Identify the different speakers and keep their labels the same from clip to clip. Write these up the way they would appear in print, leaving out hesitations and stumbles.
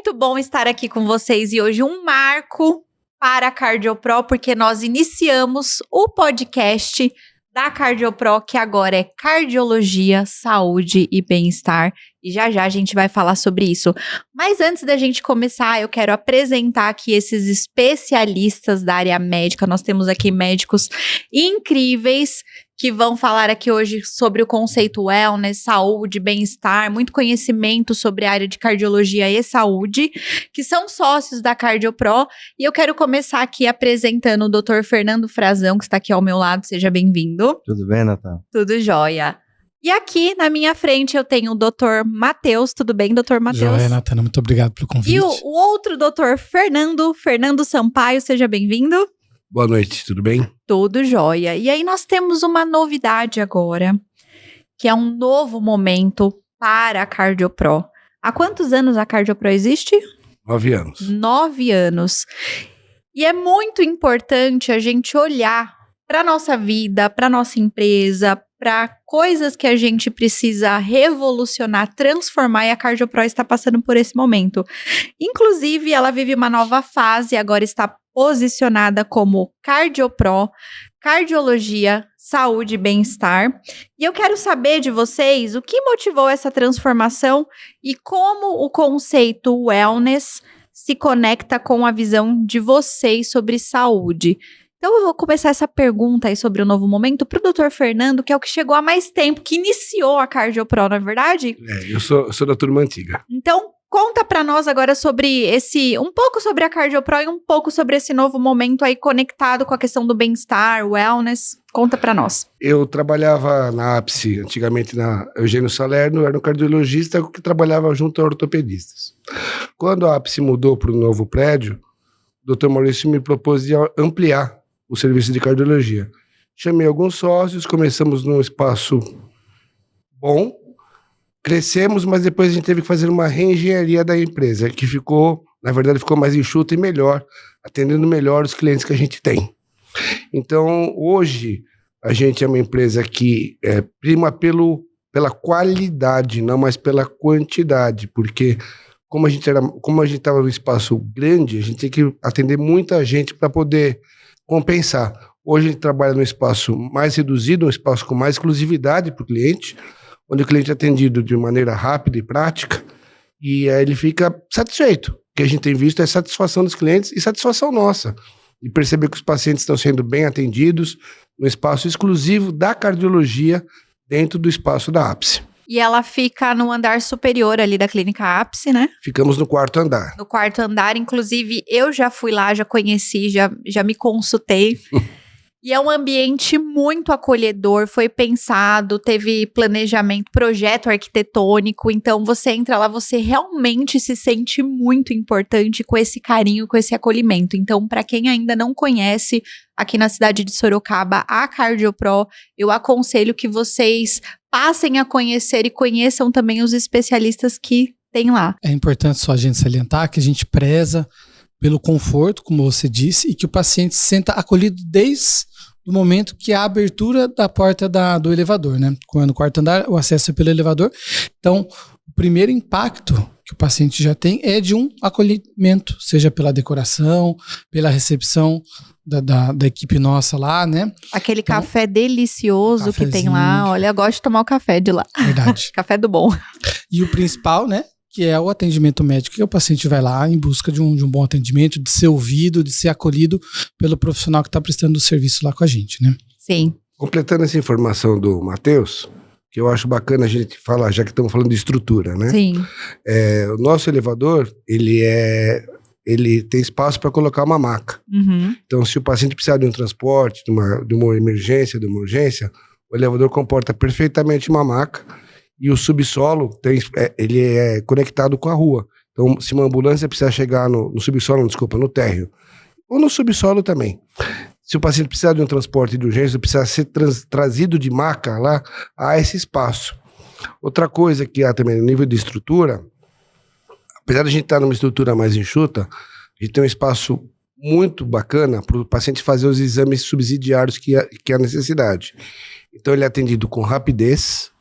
Speaker 1: muito bom estar aqui com vocês e hoje um marco para a CardioPro, porque nós iniciamos o podcast da CardioPro, que agora é Cardiologia, Saúde e Bem-Estar. E já a gente vai falar sobre isso. Mas antes da gente começar, eu quero apresentar aqui esses especialistas da área médica. Nós temos aqui médicos incríveis que vão falar aqui hoje sobre o conceito wellness, saúde, bem-estar, muito conhecimento sobre a área de cardiologia e saúde, que são sócios da CardioPro. E eu quero começar aqui apresentando o Dr. Fernando Frazão, que está aqui ao meu lado. Seja bem-vindo.
Speaker 2: Tudo bem, Natália?
Speaker 1: Tudo jóia. E aqui na minha frente eu tenho o Dr. Matheus. Tudo bem, Dr. Matheus?
Speaker 3: Joia, Natália, muito obrigado pelo convite.
Speaker 1: E o outro Dr. Fernando Sampaio. Seja bem-vindo.
Speaker 4: Boa noite, tudo bem?
Speaker 1: Tudo jóia. E aí nós temos uma novidade agora, que é um novo momento para a CardioPro. Há quantos anos a CardioPro existe?
Speaker 4: 9 anos.
Speaker 1: 9 anos. E é muito importante a gente olhar para a nossa vida, para a nossa empresa, para coisas que a gente precisa revolucionar, transformar, e a CardioPro está passando por esse momento. Inclusive, ela vive uma nova fase, agora está posicionada como CardioPro, Cardiologia, Saúde e Bem-Estar. E eu quero saber de vocês o que motivou essa transformação e como o conceito wellness se conecta com a visão de vocês sobre saúde. Então eu vou começar essa pergunta aí sobre o novo momento para o Dr. Fernando, que é o que chegou há mais tempo, que iniciou a CardioPro, não é verdade?
Speaker 4: Eu sou da turma antiga.
Speaker 1: Então conta para nós agora sobre um pouco sobre a CardioPro e um pouco sobre esse novo momento aí conectado com a questão do bem-estar, wellness. Conta para nós.
Speaker 4: Eu trabalhava na APSE, antigamente na Eugênio Salerno, era um cardiologista que trabalhava junto a ortopedistas. Quando a APSE mudou para o novo prédio, o Dr. Maurício me propôs de ampliar o serviço de cardiologia. Chamei alguns sócios, começamos num espaço bom, crescemos, mas depois a gente teve que fazer uma reengenharia da empresa, que ficou mais enxuta e melhor, atendendo melhor os clientes que a gente tem. Então, hoje, a gente é uma empresa que prima pela qualidade, não mais pela quantidade, porque como a gente estava num espaço grande, a gente tem que atender muita gente para poder compensar. Hoje a gente trabalha num espaço mais reduzido, um espaço com mais exclusividade para o cliente, onde o cliente é atendido de maneira rápida e prática, e aí ele fica satisfeito. O que a gente tem visto é satisfação dos clientes e satisfação nossa, e perceber que os pacientes estão sendo bem atendidos no espaço exclusivo da cardiologia dentro do espaço da APSE.
Speaker 1: E ela fica no andar superior ali da clínica APSE, né?
Speaker 4: Ficamos no 4º andar.
Speaker 1: No 4º andar, inclusive eu já fui lá, já conheci, já me consultei. E é um ambiente muito acolhedor, foi pensado, teve planejamento, projeto arquitetônico, então você entra lá, você realmente se sente muito importante com esse carinho, com esse acolhimento. Então, para quem ainda não conhece, aqui na cidade de Sorocaba, a CardioPro, eu aconselho que vocês passem a conhecer e conheçam também os especialistas que tem lá.
Speaker 3: É importante só a gente salientar que a gente preza pelo conforto, como você disse, e que o paciente se sinta acolhido desde o momento que há a abertura da porta do elevador, né? Quando no 4º andar, o acesso é pelo elevador. Então, o primeiro impacto que o paciente já tem é de um acolhimento, seja pela decoração, pela recepção da equipe nossa lá, né?
Speaker 1: Aquele então, café delicioso que tem lá. Olha, eu gosto de tomar o café de lá.
Speaker 3: Verdade.
Speaker 1: Café do bom.
Speaker 3: E o principal, né? Que é o atendimento médico, que o paciente vai lá em busca de um bom atendimento, de ser ouvido, de ser acolhido pelo profissional que está prestando o serviço lá com a gente, né?
Speaker 1: Sim.
Speaker 4: Completando essa informação do Matheus, que eu acho bacana a gente falar, já que estamos falando de estrutura, né?
Speaker 1: Sim.
Speaker 4: O nosso elevador, ele tem espaço para colocar uma maca.
Speaker 1: Uhum.
Speaker 4: Então, se o paciente precisar de um transporte, de uma emergência, de uma urgência, o elevador comporta perfeitamente uma maca. E o subsolo, ele é conectado com a rua. Então, se uma ambulância precisar chegar no térreo, ou no subsolo também. Se o paciente precisar de um transporte de urgência, precisar ser trazido de maca lá, há esse espaço. Outra coisa que há também no nível de estrutura, apesar de a gente estar numa estrutura mais enxuta, a gente tem um espaço muito bacana para o paciente fazer os exames subsidiários que há necessidade. Então, ele é atendido com rapidez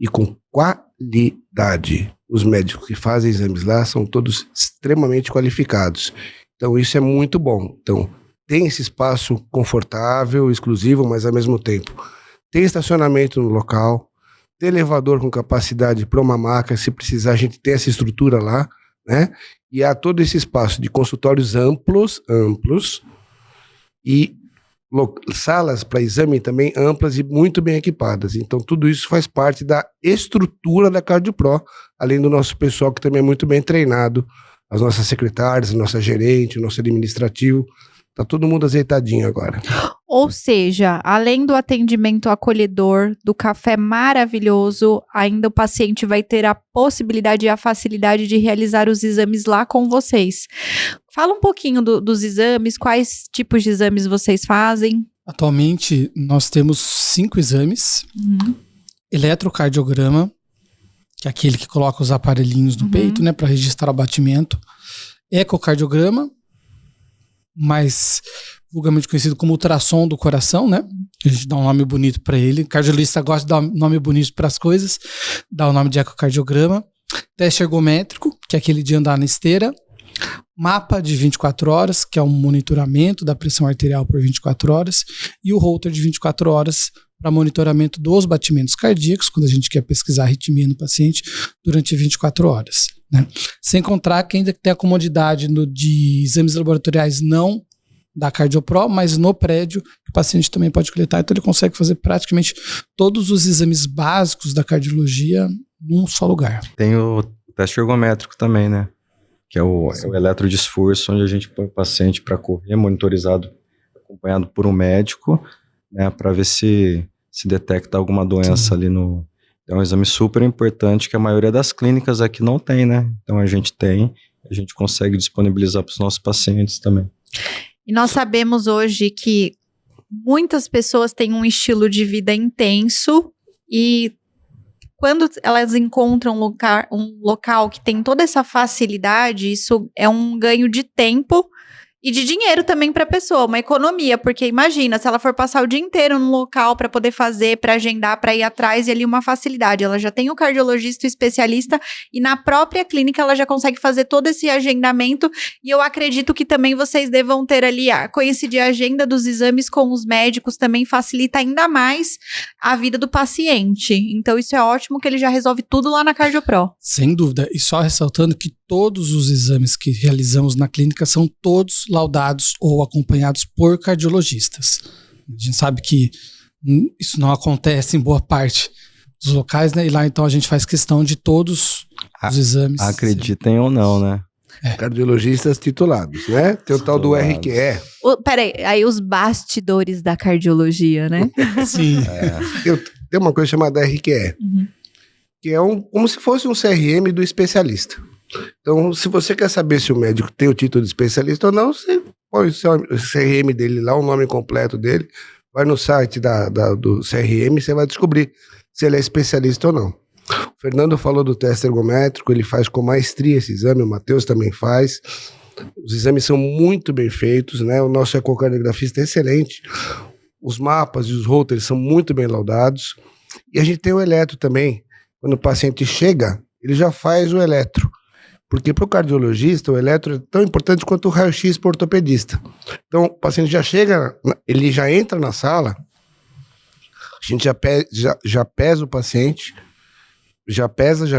Speaker 4: e com qualidade. qualidade. Os médicos que fazem exames lá são todos extremamente qualificados. Então, isso é muito bom. Então, tem esse espaço confortável, exclusivo, mas ao mesmo tempo tem estacionamento no local, tem elevador com capacidade para uma maca, se precisar a gente tem essa estrutura lá, né? E há todo esse espaço de consultórios amplos e salas para exame também amplas e muito bem equipadas. Então tudo isso faz parte da estrutura da CardioPro, além do nosso pessoal que também é muito bem treinado, as nossas secretárias, a nossa gerente, o nosso administrativo. Tá todo mundo azeitadinho agora.
Speaker 1: Ou seja, além do atendimento acolhedor, do café maravilhoso, ainda o paciente vai ter a possibilidade e a facilidade de realizar os exames lá com vocês. Fala um pouquinho dos exames, quais tipos de exames vocês fazem?
Speaker 3: Atualmente, nós temos 5 exames. Eletrocardiograma, que é aquele que coloca os aparelhinhos no peito, né, para registrar o batimento. Ecocardiograma, mais vulgarmente conhecido como ultrassom do coração, né? A gente dá um nome bonito para ele. O cardiologista gosta de dar um nome bonito para as coisas, dá o nome de ecocardiograma. Teste ergométrico, que é aquele de andar na esteira. Mapa de 24 horas, que é um monitoramento da pressão arterial por 24 horas. E o Holter de 24 horas para monitoramento dos batimentos cardíacos, quando a gente quer pesquisar a arritmia no paciente durante 24 horas. Né? Sem contar que ainda tem a comodidade de exames laboratoriais não da CardioPro, mas no prédio que o paciente também pode coletar. Então ele consegue fazer praticamente todos os exames básicos da cardiologia num só lugar.
Speaker 2: Tem o teste ergométrico também, né? Que é o eletro de esforço, onde a gente põe o paciente para correr, monitorizado, acompanhado por um médico, né? Para ver se detecta alguma doença ali no... É um exame super importante que a maioria das clínicas aqui não tem, né? Então a gente tem, a gente consegue disponibilizar para os nossos pacientes também.
Speaker 1: E nós sabemos hoje que muitas pessoas têm um estilo de vida intenso e quando elas encontram um local que tem toda essa facilidade, isso é um ganho de tempo e de dinheiro também para a pessoa, uma economia, porque imagina, se ela for passar o dia inteiro no local para poder fazer, para agendar, para ir atrás, e ali uma facilidade. Ela já tem o cardiologista, o especialista, e na própria clínica ela já consegue fazer todo esse agendamento, e eu acredito que também vocês devam ter ali coincidir a agenda dos exames com os médicos, também facilita ainda mais a vida do paciente. Então isso é ótimo que ele já resolve tudo lá na CardioPro.
Speaker 3: Sem dúvida, e só ressaltando que todos os exames que realizamos na clínica são todos laudados ou acompanhados por cardiologistas. A gente sabe que isso não acontece em boa parte dos locais, né? E lá então a gente faz questão de todos os exames.
Speaker 2: Acreditem ou não, né?
Speaker 4: Cardiologistas titulados, né? Tem o tal do RQE.
Speaker 1: Peraí, aí os bastidores da cardiologia, né?
Speaker 3: Sim.
Speaker 4: Tem uma coisa chamada RQE, que é como se fosse um CRM do especialista. Então, se você quer saber se o médico tem o título de especialista ou não, você põe o CRM dele lá, o nome completo dele, vai no site do CRM e você vai descobrir se ele é especialista ou não. O Fernando falou do teste ergométrico, ele faz com maestria esse exame, o Matheus também faz. Os exames são muito bem feitos, né? O nosso ecocardiografista é excelente. Os mapas e os Holters são muito bem laudados. E a gente tem o eletro também. Quando o paciente chega, ele já faz o eletro. Porque para o cardiologista, o eletro é tão importante quanto o raio-x para o ortopedista. Então, o paciente já chega, ele já entra na sala, a gente já pesa o paciente, já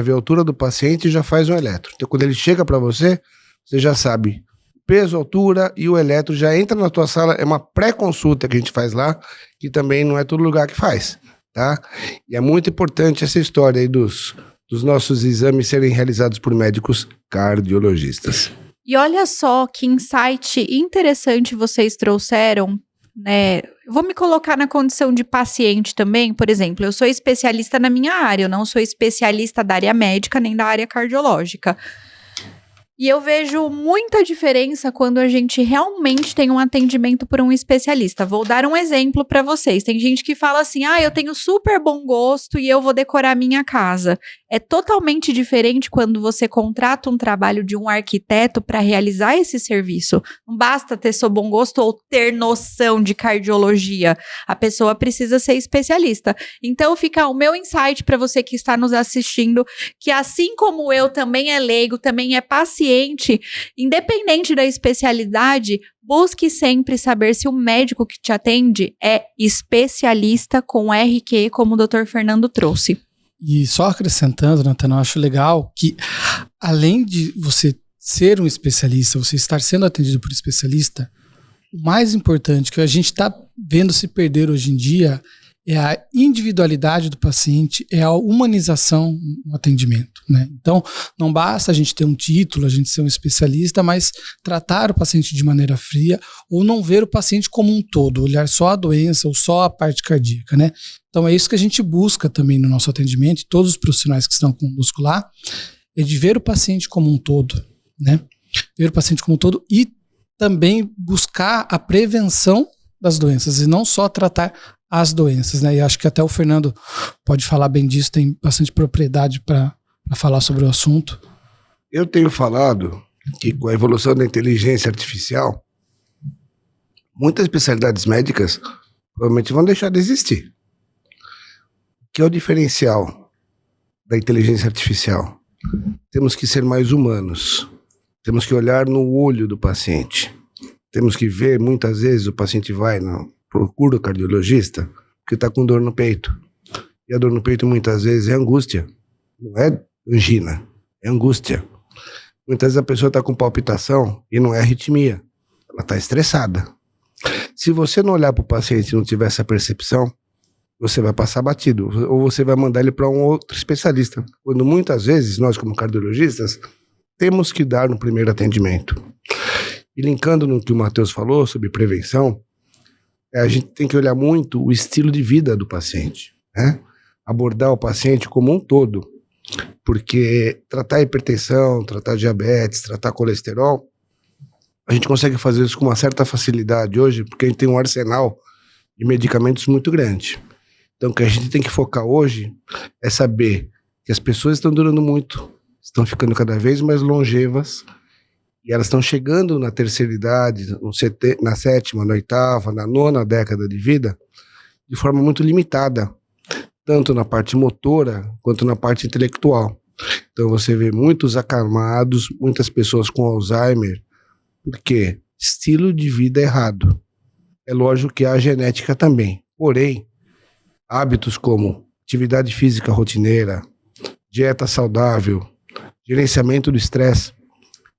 Speaker 4: vê a altura do paciente e já faz um eletro. Então, quando ele chega para você, você já sabe peso, altura e o eletro já entra na tua sala. É uma pré-consulta que a gente faz lá, que também não é todo lugar que faz, tá? E é muito importante essa história aí dos nossos exames serem realizados por médicos cardiologistas.
Speaker 1: E olha só que insight interessante vocês trouxeram, né? Eu vou me colocar na condição de paciente também, por exemplo, eu sou especialista na minha área, eu não sou especialista da área médica nem da área cardiológica. E eu vejo muita diferença quando a gente realmente tem um atendimento por um especialista. Vou dar um exemplo para vocês. Tem gente que fala assim, eu tenho super bom gosto e eu vou decorar minha casa. É totalmente diferente quando você contrata um trabalho de um arquiteto para realizar esse serviço. Não basta ter seu bom gosto ou ter noção de cardiologia. A pessoa precisa ser especialista. Então fica o meu insight para você que está nos assistindo, que assim como eu também é leigo, também é paciente, independente da especialidade, busque sempre saber se o médico que te atende é especialista com RQ, como o Dr. Fernando trouxe.
Speaker 3: E só acrescentando, Natana, eu acho legal que, além de você ser um especialista, você estar sendo atendido por especialista, o mais importante que a gente está vendo se perder hoje em dia é a individualidade do paciente, é a humanização no atendimento, né? Então, não basta a gente ter um título, a gente ser um especialista, mas tratar o paciente de maneira fria ou não ver o paciente como um todo, olhar só a doença ou só a parte cardíaca, né? Então, é isso que a gente busca também no nosso atendimento, e todos os profissionais que estão conosco lá, é de ver o paciente como um todo, né? Ver o paciente como um todo e também buscar a prevenção das doenças e não só tratar as doenças, né? E acho que até o Fernando pode falar bem disso, tem bastante propriedade para falar sobre o assunto.
Speaker 4: Eu tenho falado que com a evolução da inteligência artificial, muitas especialidades médicas provavelmente vão deixar de existir. O que é o diferencial da inteligência artificial? Temos que ser mais humanos. Temos que olhar no olho do paciente. Temos que ver, muitas vezes, o paciente vai procura o cardiologista porque está com dor no peito. E a dor no peito, muitas vezes, é angústia. Não é angina, é angústia. Muitas vezes a pessoa está com palpitação e não é arritmia. Ela está estressada. Se você não olhar para o paciente e não tiver essa percepção, você vai passar batido. Ou você vai mandar ele para um outro especialista. Quando muitas vezes, nós como cardiologistas, temos que dar no primeiro atendimento. E linkando no que o Matheus falou sobre prevenção, a gente tem que olhar muito o estilo de vida do paciente, né? Abordar o paciente como um todo, porque tratar hipertensão, tratar diabetes, tratar colesterol, a gente consegue fazer isso com uma certa facilidade hoje, porque a gente tem um arsenal de medicamentos muito grande. Então o que a gente tem que focar hoje é saber que as pessoas estão durando muito, estão ficando cada vez mais longevas, e elas estão chegando na terceira idade, na sétima, na oitava, na nona década de vida, de forma muito limitada, tanto na parte motora quanto na parte intelectual. Então você vê muitos acamados, muitas pessoas com Alzheimer, porque estilo de vida errado. É lógico que há genética também, porém, hábitos como atividade física rotineira, dieta saudável, gerenciamento do estresse,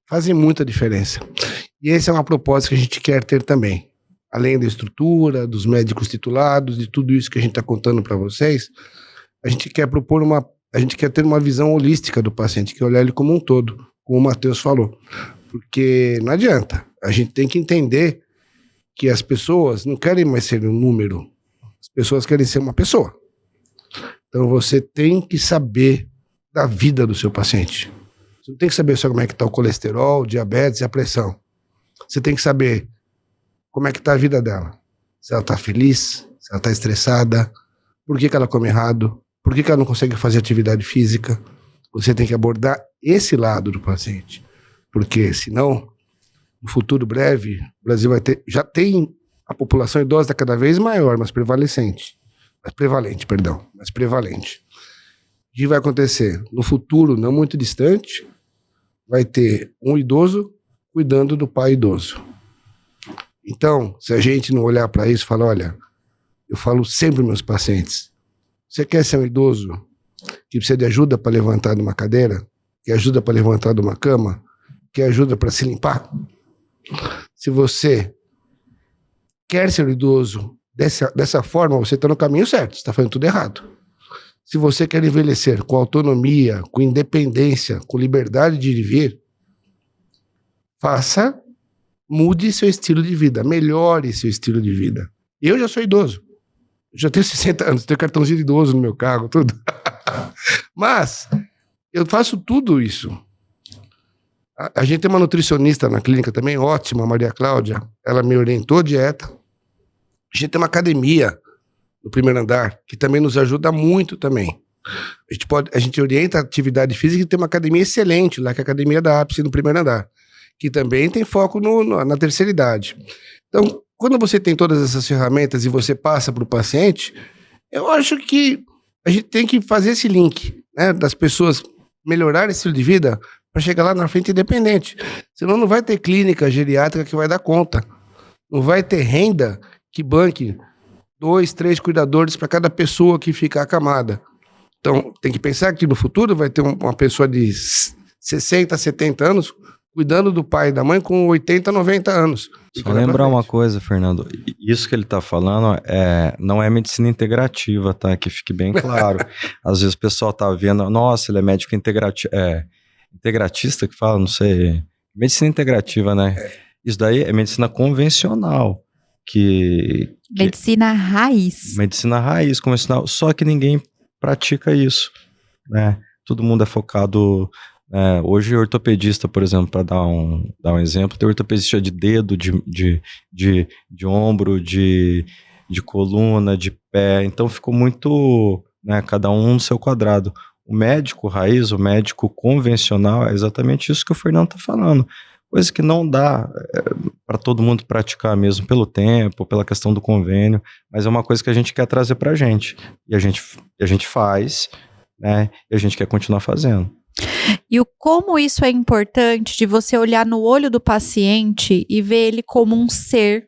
Speaker 4: fazem muita diferença. E essa é uma proposta que a gente quer ter também. Além da estrutura, dos médicos titulados, de tudo isso que a gente está contando para vocês, a gente quer a gente quer ter uma visão holística do paciente, que olhar ele como um todo, como o Matheus falou. Porque não adianta. A gente tem que entender que as pessoas não querem mais ser um número. As pessoas querem ser uma pessoa. Então você tem que saber da vida do seu paciente. Você não tem que saber só como é que está o colesterol, o diabetes e a pressão. Você tem que saber como é que está a vida dela. Se ela está feliz, se ela está estressada, por que ela come errado, por que ela não consegue fazer atividade física. Você tem que abordar esse lado do paciente. Porque senão, no futuro breve, o Brasil vai ter... Já tem a população idosa cada vez maior, mas prevalente. O que vai acontecer? No futuro, não muito distante, vai ter um idoso cuidando do pai idoso. Então, se a gente não olhar para isso e falar, olha, eu falo sempre aos meus pacientes, você quer ser um idoso que precisa de ajuda para levantar de uma cadeira, que ajuda para levantar de uma cama, que ajuda para se limpar? Se você quer ser um idoso dessa forma, você está no caminho certo, você está fazendo tudo errado. Se você quer envelhecer com autonomia, com independência, com liberdade de viver, mude seu estilo de vida, melhore seu estilo de vida. Eu já sou idoso, eu já tenho 60 anos, tenho cartãozinho de idoso no meu carro, tudo. Mas eu faço tudo isso. A gente tem uma nutricionista na clínica também, ótima, a Maria Cláudia. Ela me orientou dieta. A gente tem uma academia no primeiro andar, que também nos ajuda muito também. A gente orienta a atividade física e tem uma academia excelente lá, que é a academia da Ápice no primeiro andar, que também tem foco na terceira idade. Então, quando você tem todas essas ferramentas e você passa para o paciente, eu acho que a gente tem que fazer esse link, né, das pessoas melhorarem esse estilo de vida para chegar lá na frente independente. Senão não vai ter clínica geriátrica que vai dar conta. Não vai ter renda que banque 2, 3 cuidadores para cada pessoa que ficar acamada. Então, tem que pensar que no futuro vai ter uma pessoa de 60, 70 anos cuidando do pai e da mãe com 80, 90 anos.
Speaker 2: Só lembrar uma coisa, Fernando, isso que ele está falando não é medicina integrativa, tá? Que fique bem claro. Às vezes o pessoal tá vendo, nossa, ele é médico integratista que fala, não sei, medicina integrativa, né? Isso daí é medicina convencional.
Speaker 1: Medicina raiz.
Speaker 2: Medicina raiz, convencional, só que ninguém pratica isso, né? Todo mundo é focado... hoje ortopedista, por exemplo, para dar um exemplo, tem ortopedista de dedo, de ombro, de coluna, de pé, então ficou muito, né, cada um no seu quadrado. O médico raiz, o médico convencional, é exatamente isso que o Fernando está falando, coisa que não dá para todo mundo praticar mesmo pelo tempo, pela questão do convênio, mas é uma coisa que a gente quer trazer para a gente, e a gente faz, né, e a gente quer continuar fazendo.
Speaker 1: E como isso é importante de você olhar no olho do paciente e ver ele como um ser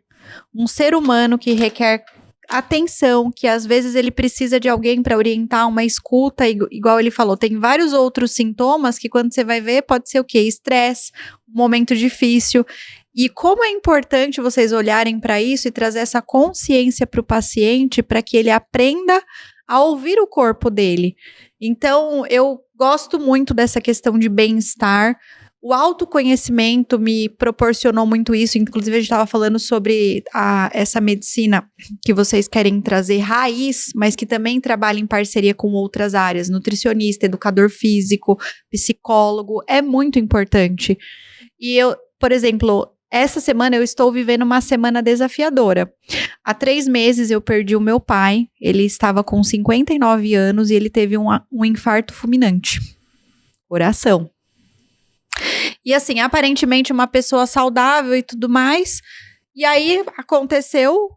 Speaker 1: humano que requer atenção, que às vezes ele precisa de alguém para orientar, uma escuta, igual ele falou, tem vários outros sintomas que quando você vai ver pode ser o quê? Estresse, um momento difícil. E como é importante vocês olharem para isso e trazer essa consciência para o paciente para que ele aprenda a ouvir o corpo dele. Então, eu gosto muito dessa questão de bem-estar. O autoconhecimento me proporcionou muito isso. Inclusive, a gente estava falando sobre essa medicina que vocês querem trazer raiz, mas que também trabalha em parceria com outras áreas. Nutricionista, educador físico, psicólogo. É muito importante. E eu, por exemplo... Essa semana eu estou vivendo uma semana desafiadora. Há 3 meses eu perdi o meu pai. Ele estava com 59 anos e ele teve um infarto fulminante. Coração. E assim, aparentemente uma pessoa saudável e tudo mais. E aí aconteceu,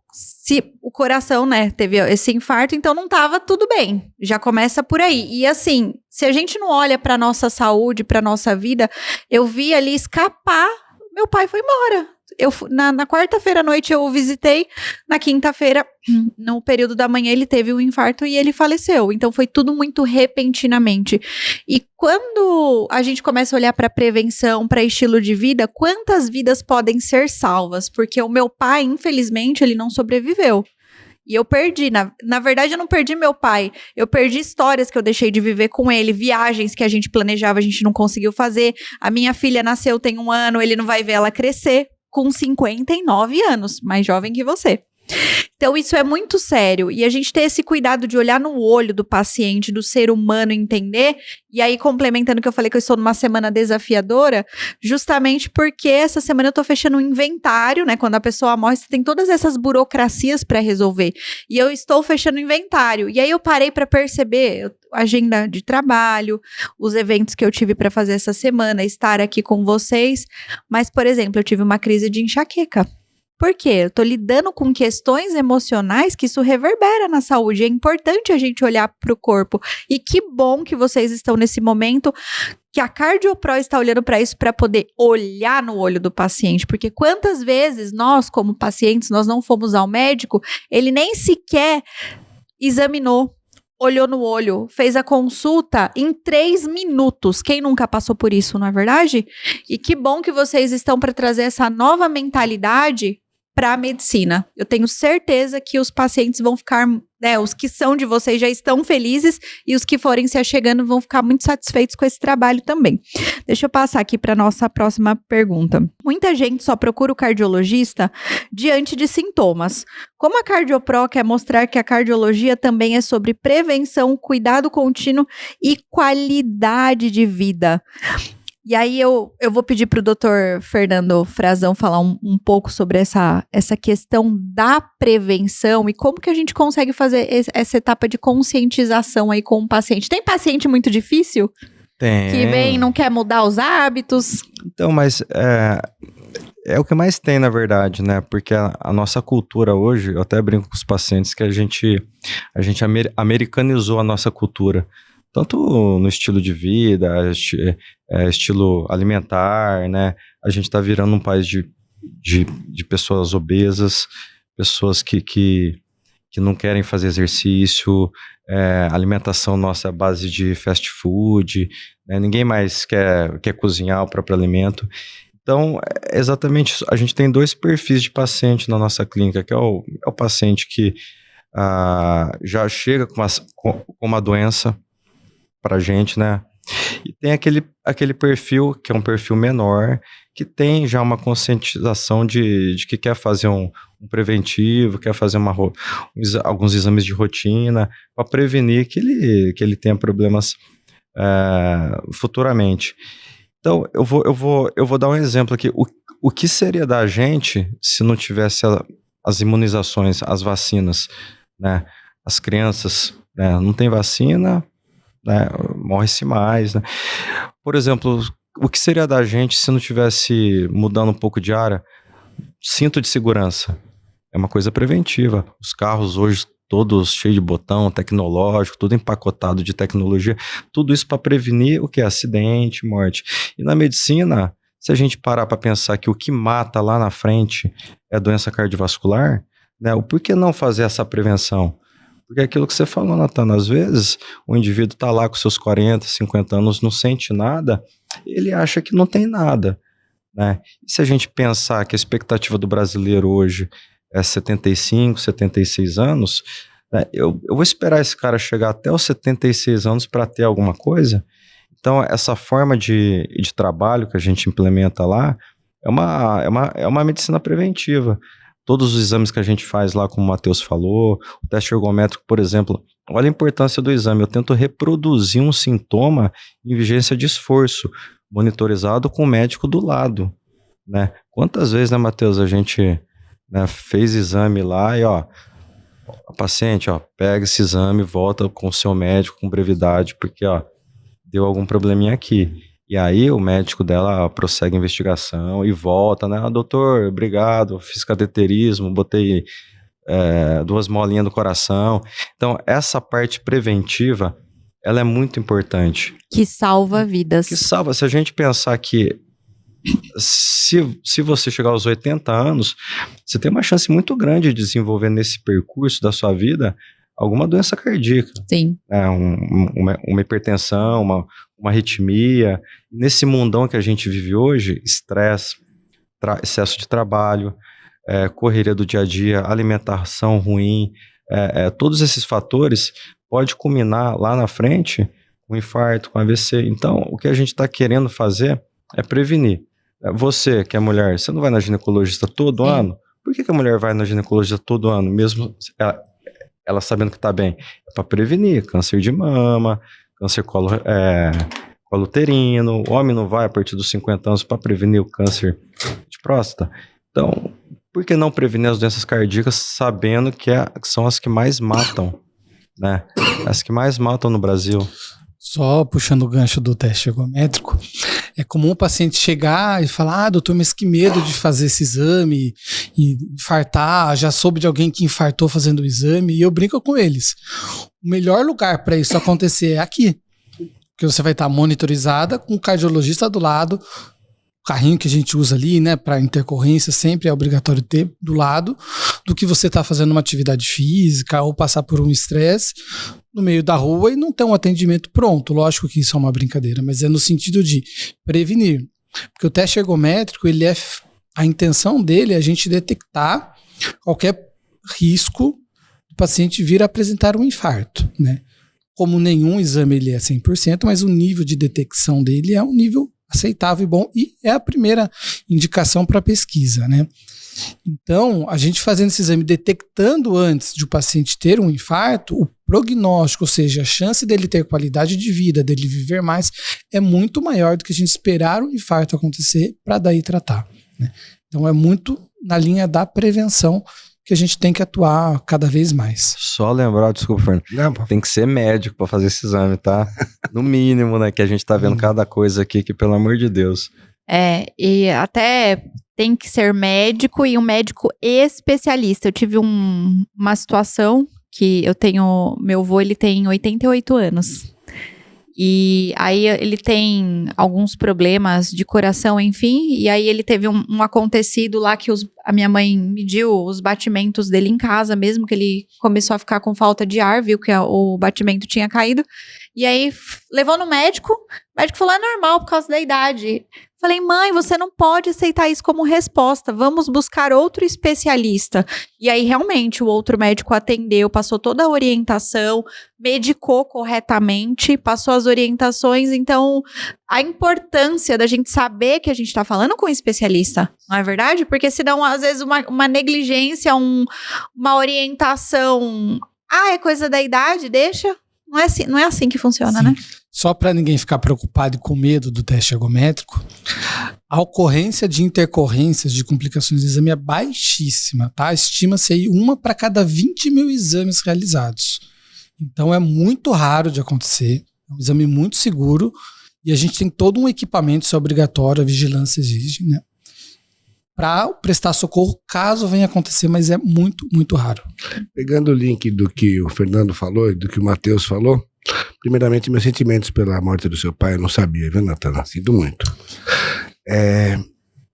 Speaker 1: o coração, né, teve esse infarto, então não estava tudo bem. Já começa por aí. E assim, se a gente não olha para nossa saúde, para nossa vida, eu vi ali escapar. Meu pai foi embora. Na quarta-feira à noite eu o visitei. Na quinta-feira, no período da manhã, ele teve um infarto e ele faleceu. Então foi tudo muito repentinamente. E quando a gente começa a olhar para prevenção, para estilo de vida, quantas vidas podem ser salvas? Porque o meu pai, infelizmente, ele não sobreviveu. E eu perdi, na verdade eu não perdi meu pai, eu perdi histórias que eu deixei de viver com ele, viagens que a gente planejava, a gente não conseguiu fazer. A minha filha nasceu tem 1 ano, ele não vai ver ela crescer com 59 anos, mais jovem que você. Então isso é muito sério, e a gente ter esse cuidado de olhar no olho do paciente, do ser humano, entender, e aí complementando que eu falei que eu estou numa semana desafiadora, justamente porque essa semana eu tô fechando um inventário, né, quando a pessoa morre, você tem todas essas burocracias para resolver, e eu estou fechando o inventário, e aí eu parei para perceber a agenda de trabalho, os eventos que eu tive para fazer essa semana, estar aqui com vocês, mas, por exemplo, eu tive uma crise de enxaqueca. Por quê? Eu tô lidando com questões emocionais que isso reverbera na saúde. É importante a gente olhar para o corpo. E que bom que vocês estão nesse momento que a CardioPro está olhando para isso para poder olhar no olho do paciente. Porque quantas vezes nós, como pacientes, nós não fomos ao médico, ele nem sequer examinou, olhou no olho, fez a consulta em 3 minutos. Quem nunca passou por isso, não é verdade? E que bom que vocês estão para trazer essa nova mentalidade para a medicina. Eu tenho certeza que os pacientes vão ficar, né, os que são de vocês já estão felizes e os que forem se achegando vão ficar muito satisfeitos com esse trabalho também. Deixa eu passar aqui para a nossa próxima pergunta. Muita gente só procura o cardiologista diante de sintomas. Como a CardioPro quer mostrar que a cardiologia também é sobre prevenção, cuidado contínuo e qualidade de vida? E aí eu vou pedir para o Dr. Fernando Frazão falar um pouco sobre essa questão da prevenção e como que a gente consegue fazer essa etapa de conscientização aí com o paciente. Tem paciente muito difícil?
Speaker 2: Tem.
Speaker 1: Que vem e não quer mudar os hábitos?
Speaker 2: Então, mas é o que mais tem, na verdade, né? Porque a nossa cultura hoje, eu até brinco com os pacientes que a gente americanizou a nossa cultura. Tanto no estilo de vida, estilo alimentar, né? A gente está virando um país de pessoas obesas, pessoas que não querem fazer exercício, a alimentação nossa é a base de fast food, né? Ninguém mais quer cozinhar o próprio alimento. Então, é exatamente isso. A gente tem 2 perfis de paciente na nossa clínica, que é o paciente que já chega com uma doença pra gente, né? E tem aquele perfil, que é um perfil menor, que tem já uma conscientização de que quer fazer um preventivo, quer fazer alguns exames de rotina, para prevenir que ele tenha problemas futuramente. Então, eu vou dar um exemplo aqui. O que seria da gente se não tivesse as imunizações, as vacinas, né? As crianças, né, não tem vacina, né, morre-se mais, né? Por exemplo, o que seria da gente se não tivesse mudando um pouco de área? Cinto de segurança é uma coisa preventiva. Os carros hoje todos cheios de botão tecnológico, tudo empacotado de tecnologia, tudo isso para prevenir o que é acidente, morte. E na medicina, se a gente parar para pensar que o que mata lá na frente é doença cardiovascular, né, por que não fazer essa prevenção? Porque é aquilo que você falou, Natana, às vezes o indivíduo está lá com seus 40, 50 anos, não sente nada, ele acha que não tem nada, né? E se a gente pensar que a expectativa do brasileiro hoje é 75, 76 anos, né, eu vou esperar esse cara chegar até os 76 anos para ter alguma coisa? Então, essa forma de trabalho que a gente implementa lá é uma medicina preventiva. Todos os exames que a gente faz lá, como o Matheus falou, o teste ergométrico, por exemplo, olha a importância do exame. Eu tento reproduzir um sintoma em vigência de esforço, monitorizado com o médico do lado, né? Quantas vezes, né, Matheus, a gente, né, fez exame lá e, ó, a paciente, ó, pega esse exame, volta com o seu médico com brevidade, porque, ó, deu algum probleminha aqui. E aí o médico dela prossegue a investigação e volta, né? Ah, doutor, obrigado, fiz cateterismo, botei 2 molinhas no coração. Então, essa parte preventiva, ela é muito importante.
Speaker 1: Que salva vidas.
Speaker 2: Que salva. Se a gente pensar que se você chegar aos 80 anos, você tem uma chance muito grande de desenvolver nesse percurso da sua vida alguma doença cardíaca.
Speaker 1: Sim.
Speaker 2: Uma hipertensão, uma arritmia. Nesse mundão que a gente vive hoje, estresse, excesso de trabalho, correria do dia a dia, alimentação ruim, todos esses fatores podem culminar lá na frente com infarto, com AVC. Então, o que a gente está querendo fazer é prevenir. Você, que é mulher, você não vai na ginecologista todo ano? Por que a mulher vai na ginecologista todo ano, mesmo ela sabendo que está bem? É para prevenir câncer de mama, câncer colo uterino. O homem não vai a partir dos 50 anos para prevenir o câncer de próstata. Então, por que não prevenir as doenças cardíacas sabendo que são as que mais matam, né? As que mais matam no Brasil.
Speaker 3: Só puxando o gancho do teste ergométrico, é comum o paciente chegar e falar: doutor, mas que medo de fazer esse exame e infartar, já soube de alguém que infartou fazendo o exame, e eu brinco com eles. O melhor lugar para isso acontecer é aqui, porque você vai estar monitorizada com o cardiologista do lado, o carrinho que a gente usa ali, né, para intercorrência, sempre é obrigatório ter do lado, do que você está fazendo uma atividade física ou passar por um estresse no meio da rua e não ter um atendimento pronto. Lógico que isso é uma brincadeira, mas é no sentido de prevenir. Porque o teste ergométrico, a intenção dele é a gente detectar qualquer risco do paciente vir a apresentar um infarto, né? Como nenhum exame ele é 100%, mas o nível de detecção dele é um nível aceitável e bom, e é a primeira indicação para pesquisa, né? Então, a gente fazendo esse exame, detectando antes de o paciente ter um infarto, o prognóstico, ou seja, a chance dele ter qualidade de vida, dele viver mais, é muito maior do que a gente esperar o infarto acontecer para daí tratar, né? Então, é muito na linha da prevenção que a gente tem que atuar cada vez mais.
Speaker 2: Só lembrar, desculpa, Fernando, tem que ser médico para fazer esse exame, tá? No mínimo, né? Que a gente tá vendo cada coisa aqui que, pelo amor de Deus.
Speaker 1: E até tem que ser médico e um médico especialista. Eu tive uma situação que eu tenho... Meu avô, ele tem 88 anos. E aí ele tem alguns problemas de coração, enfim. E aí ele teve um acontecido lá que a minha mãe mediu os batimentos dele em casa, mesmo que ele começou a ficar com falta de ar, viu que o batimento tinha caído. E aí levou no médico, o médico falou, é normal por causa da idade. Falei, mãe, você não pode aceitar isso como resposta, vamos buscar outro especialista. E aí, realmente, o outro médico atendeu, passou toda a orientação, medicou corretamente, passou as orientações. Então, a importância da gente saber que a gente está falando com um especialista, não é verdade? Porque senão, às vezes, uma negligência, uma orientação, é coisa da idade, deixa... Não é assim que funciona,
Speaker 3: Sim.
Speaker 1: né?
Speaker 3: Só para ninguém ficar preocupado e com medo do teste ergométrico, a ocorrência de intercorrências de complicações do exame é baixíssima, tá? Estima-se aí 1 para cada 20 mil exames realizados. Então é muito raro de acontecer, é um exame muito seguro e a gente tem todo um equipamento, isso é obrigatório, a vigilância exige, né? Para prestar socorro caso venha acontecer, mas é muito, muito raro.
Speaker 4: Pegando o link do que o Fernando falou e do que o Matheus falou, primeiramente, meus sentimentos pela morte do seu pai, eu não sabia, viu, Natana? Sinto muito.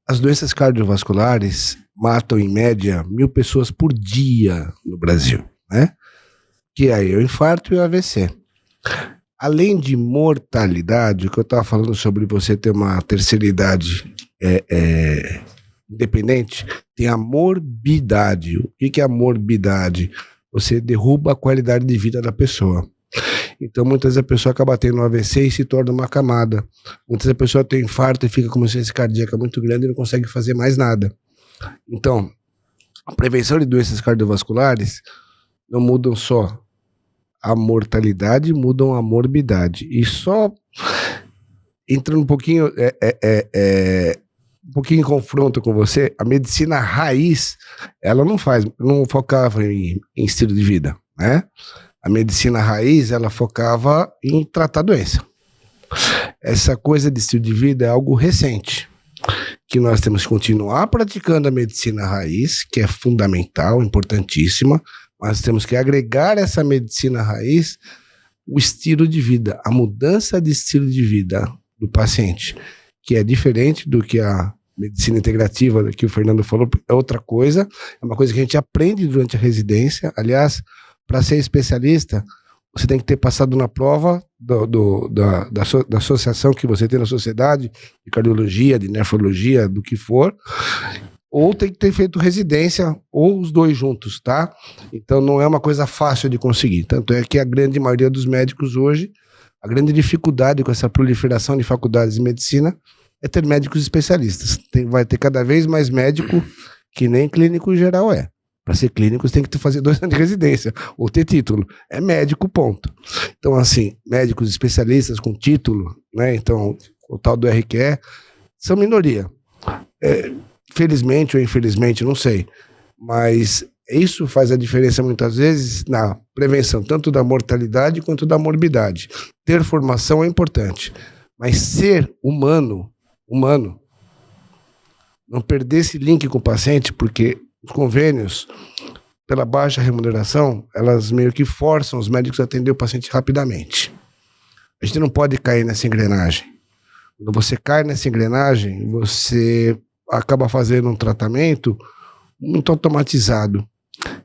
Speaker 4: As doenças cardiovasculares matam, em média, 1.000 pessoas por dia no Brasil, né? Que aí é o infarto e o AVC. Além de mortalidade, o que eu estava falando sobre você ter uma terceira idade independente, tem a morbidade. O que é a morbidade? Você derruba a qualidade de vida da pessoa. Então, muitas vezes a pessoa acaba tendo um AVC e se torna uma camada. Muitas vezes a pessoa tem infarto e fica com uma insuficiência cardíaca muito grande e não consegue fazer mais nada. Então, a prevenção de doenças cardiovasculares não mudam só a mortalidade, mudam a morbidade. E só entrando um pouquinho... um pouquinho em confronto com você, a medicina raiz, ela não focava em estilo de vida, né? A medicina raiz, ela focava em tratar a doença. Essa coisa de estilo de vida é algo recente, que nós temos que continuar praticando a medicina raiz, que é fundamental, importantíssima, mas temos que agregar essa medicina raiz, o estilo de vida, a mudança de estilo de vida do paciente, que é diferente do que a medicina integrativa que o Fernando falou, é outra coisa, é uma coisa que a gente aprende durante a residência. Aliás, para ser especialista, você tem que ter passado na prova da associação que você tem na sociedade, de cardiologia, de nefrologia, do que for, ou tem que ter feito residência, ou os dois juntos, tá? Então não é uma coisa fácil de conseguir. Tanto é que a grande maioria dos médicos hoje, a grande dificuldade com essa proliferação de faculdades de medicina é ter médicos especialistas. Vai ter cada vez mais médico que nem clínico geral é. Para ser clínico, você tem que fazer 2 anos de residência ou ter título. É médico, ponto. Então, assim, médicos especialistas com título, né? Então, o tal do RQE, são minoria. Felizmente ou infelizmente, não sei. Mas isso faz a diferença muitas vezes na prevenção, tanto da mortalidade quanto da morbidade. Ter formação é importante. Mas ser humano, não perder esse link com o paciente, porque os convênios, pela baixa remuneração, elas meio que forçam os médicos a atender o paciente rapidamente. A gente não pode cair nessa engrenagem. Quando você cai nessa engrenagem, você acaba fazendo um tratamento muito automatizado.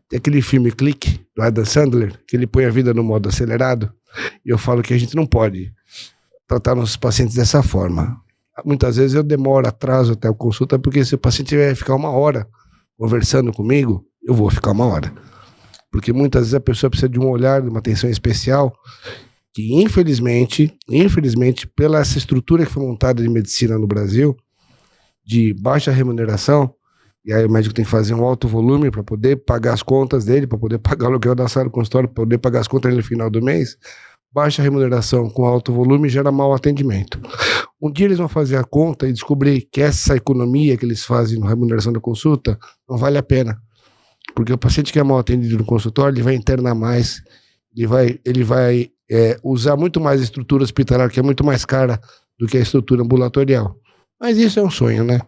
Speaker 4: Tem aquele filme Clique, do Adam Sandler, que ele põe a vida no modo acelerado, e eu falo que a gente não pode tratar nossos pacientes dessa forma. Muitas vezes eu demoro, atraso até a consulta, porque se o paciente vai ficar 1 hora conversando comigo, eu vou ficar 1 hora. Porque muitas vezes a pessoa precisa de um olhar, de uma atenção especial, que infelizmente, pela essa estrutura que foi montada de medicina no Brasil, de baixa remuneração, E aí o médico tem que fazer um alto volume para poder pagar as contas dele, para poder pagar o aluguel da sala do consultório, para poder pagar as contas no final do mês. Baixa remuneração com alto volume gera mau atendimento. Um dia eles vão fazer a conta e descobrir que essa economia que eles fazem na remuneração da consulta não vale a pena. Porque o paciente que é mal atendido no consultório, ele vai internar mais, ele vai usar muito mais a estrutura hospitalar, que é muito mais cara do que a estrutura ambulatorial. Mas isso é um sonho, né?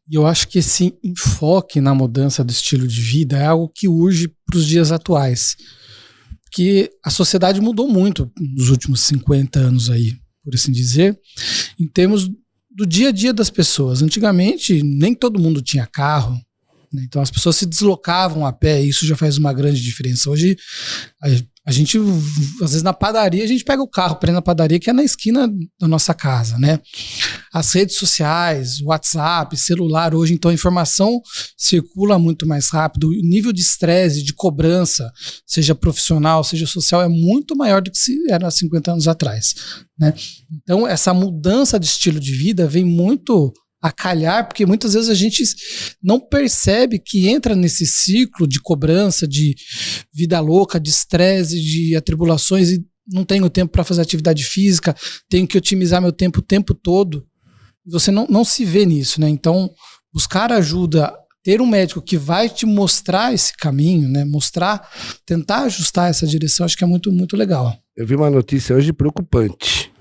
Speaker 3: E eu acho que esse enfoque na mudança do estilo de vida é algo que urge para os dias atuais. Porque a sociedade mudou muito nos últimos 50 anos aí, por assim dizer, em termos do dia a dia das pessoas. Antigamente, nem todo mundo tinha carro, né? Então as pessoas se deslocavam a pé, e isso já faz uma grande diferença. Hoje, a gente, às vezes na padaria, a gente pega o carro para ir na padaria, que é na esquina da nossa casa, né? As redes sociais, WhatsApp, celular, hoje, então a informação circula muito mais rápido. O nível de estresse, de cobrança, seja profissional, seja social, é muito maior do que se era há 50 anos atrás, né? Então, essa mudança de estilo de vida vem muito a calhar, porque muitas vezes a gente não percebe que entra nesse ciclo de cobrança, de vida louca, de estresse, de atribulações, e não tenho tempo para fazer atividade física, tenho que otimizar meu tempo o tempo todo. Você não se vê nisso, né? Então, buscar ajuda, ter um médico que vai te mostrar esse caminho, né? Tentar ajustar essa direção, acho que é muito, muito legal.
Speaker 4: Eu vi uma notícia hoje preocupante.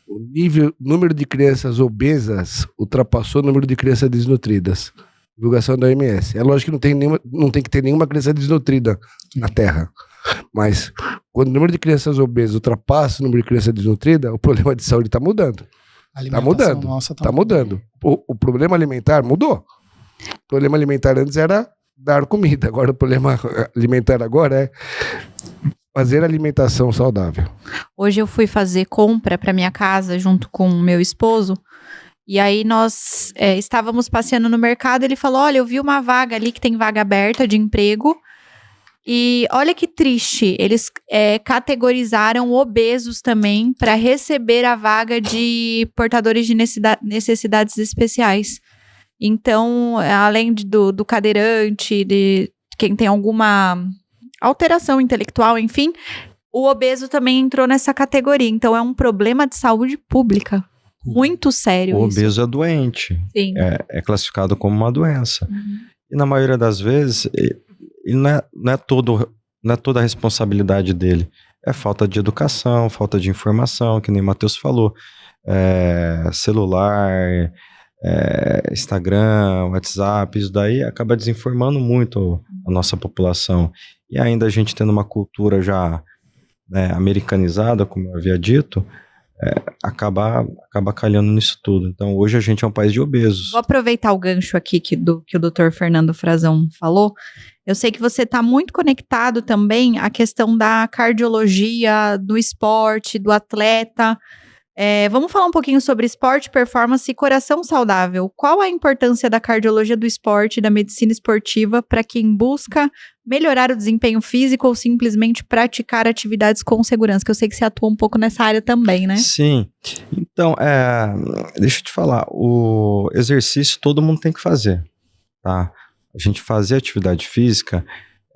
Speaker 4: O número de crianças obesas ultrapassou o número de crianças desnutridas. Divulgação da OMS. É lógico que não tem que ter nenhuma criança desnutrida na Terra. Mas quando o número de crianças obesas ultrapassa o número de crianças desnutridas, o problema de saúde está mudando. Está mudando. Está mudando. O problema alimentar mudou. O problema alimentar antes era dar comida. Agora o problema alimentar agora é fazer alimentação saudável.
Speaker 1: Hoje eu fui fazer compra para minha casa junto com o meu esposo. E aí nós estávamos passeando no mercado. Ele falou: olha, eu vi uma vaga ali que tem vaga aberta de emprego. E olha que triste, eles categorizaram obesos também para receber a vaga de portadores de necessidades especiais. Então, além do cadeirante, de quem tem alguma alteração intelectual, enfim, o obeso também entrou nessa categoria. Então, é um problema de saúde pública muito sério.
Speaker 2: O obeso é doente.
Speaker 1: Sim.
Speaker 2: É classificado como uma doença. Uhum. E na maioria das vezes, ele não é toda a responsabilidade dele. É falta de educação, falta de informação, que nem o Matheus falou. Celular, Instagram, WhatsApp, isso daí acaba desinformando muito a nossa população. E ainda a gente tendo uma cultura já americanizada, como eu havia dito, acaba calhando nisso tudo. Então hoje a gente é um país de obesos.
Speaker 1: Vou aproveitar o gancho aqui que o Dr. Fernando Frazão falou. Eu sei que você está muito conectado também à questão da cardiologia, do esporte, do atleta. Vamos falar um pouquinho sobre esporte, performance e coração saudável. Qual a importância da cardiologia do esporte e da medicina esportiva para quem busca melhorar o desempenho físico ou simplesmente praticar atividades com segurança? Que eu sei que você atua um pouco nessa área também, né?
Speaker 2: Sim. Então, deixa eu te falar, o exercício todo mundo tem que fazer, tá? A gente fazer atividade física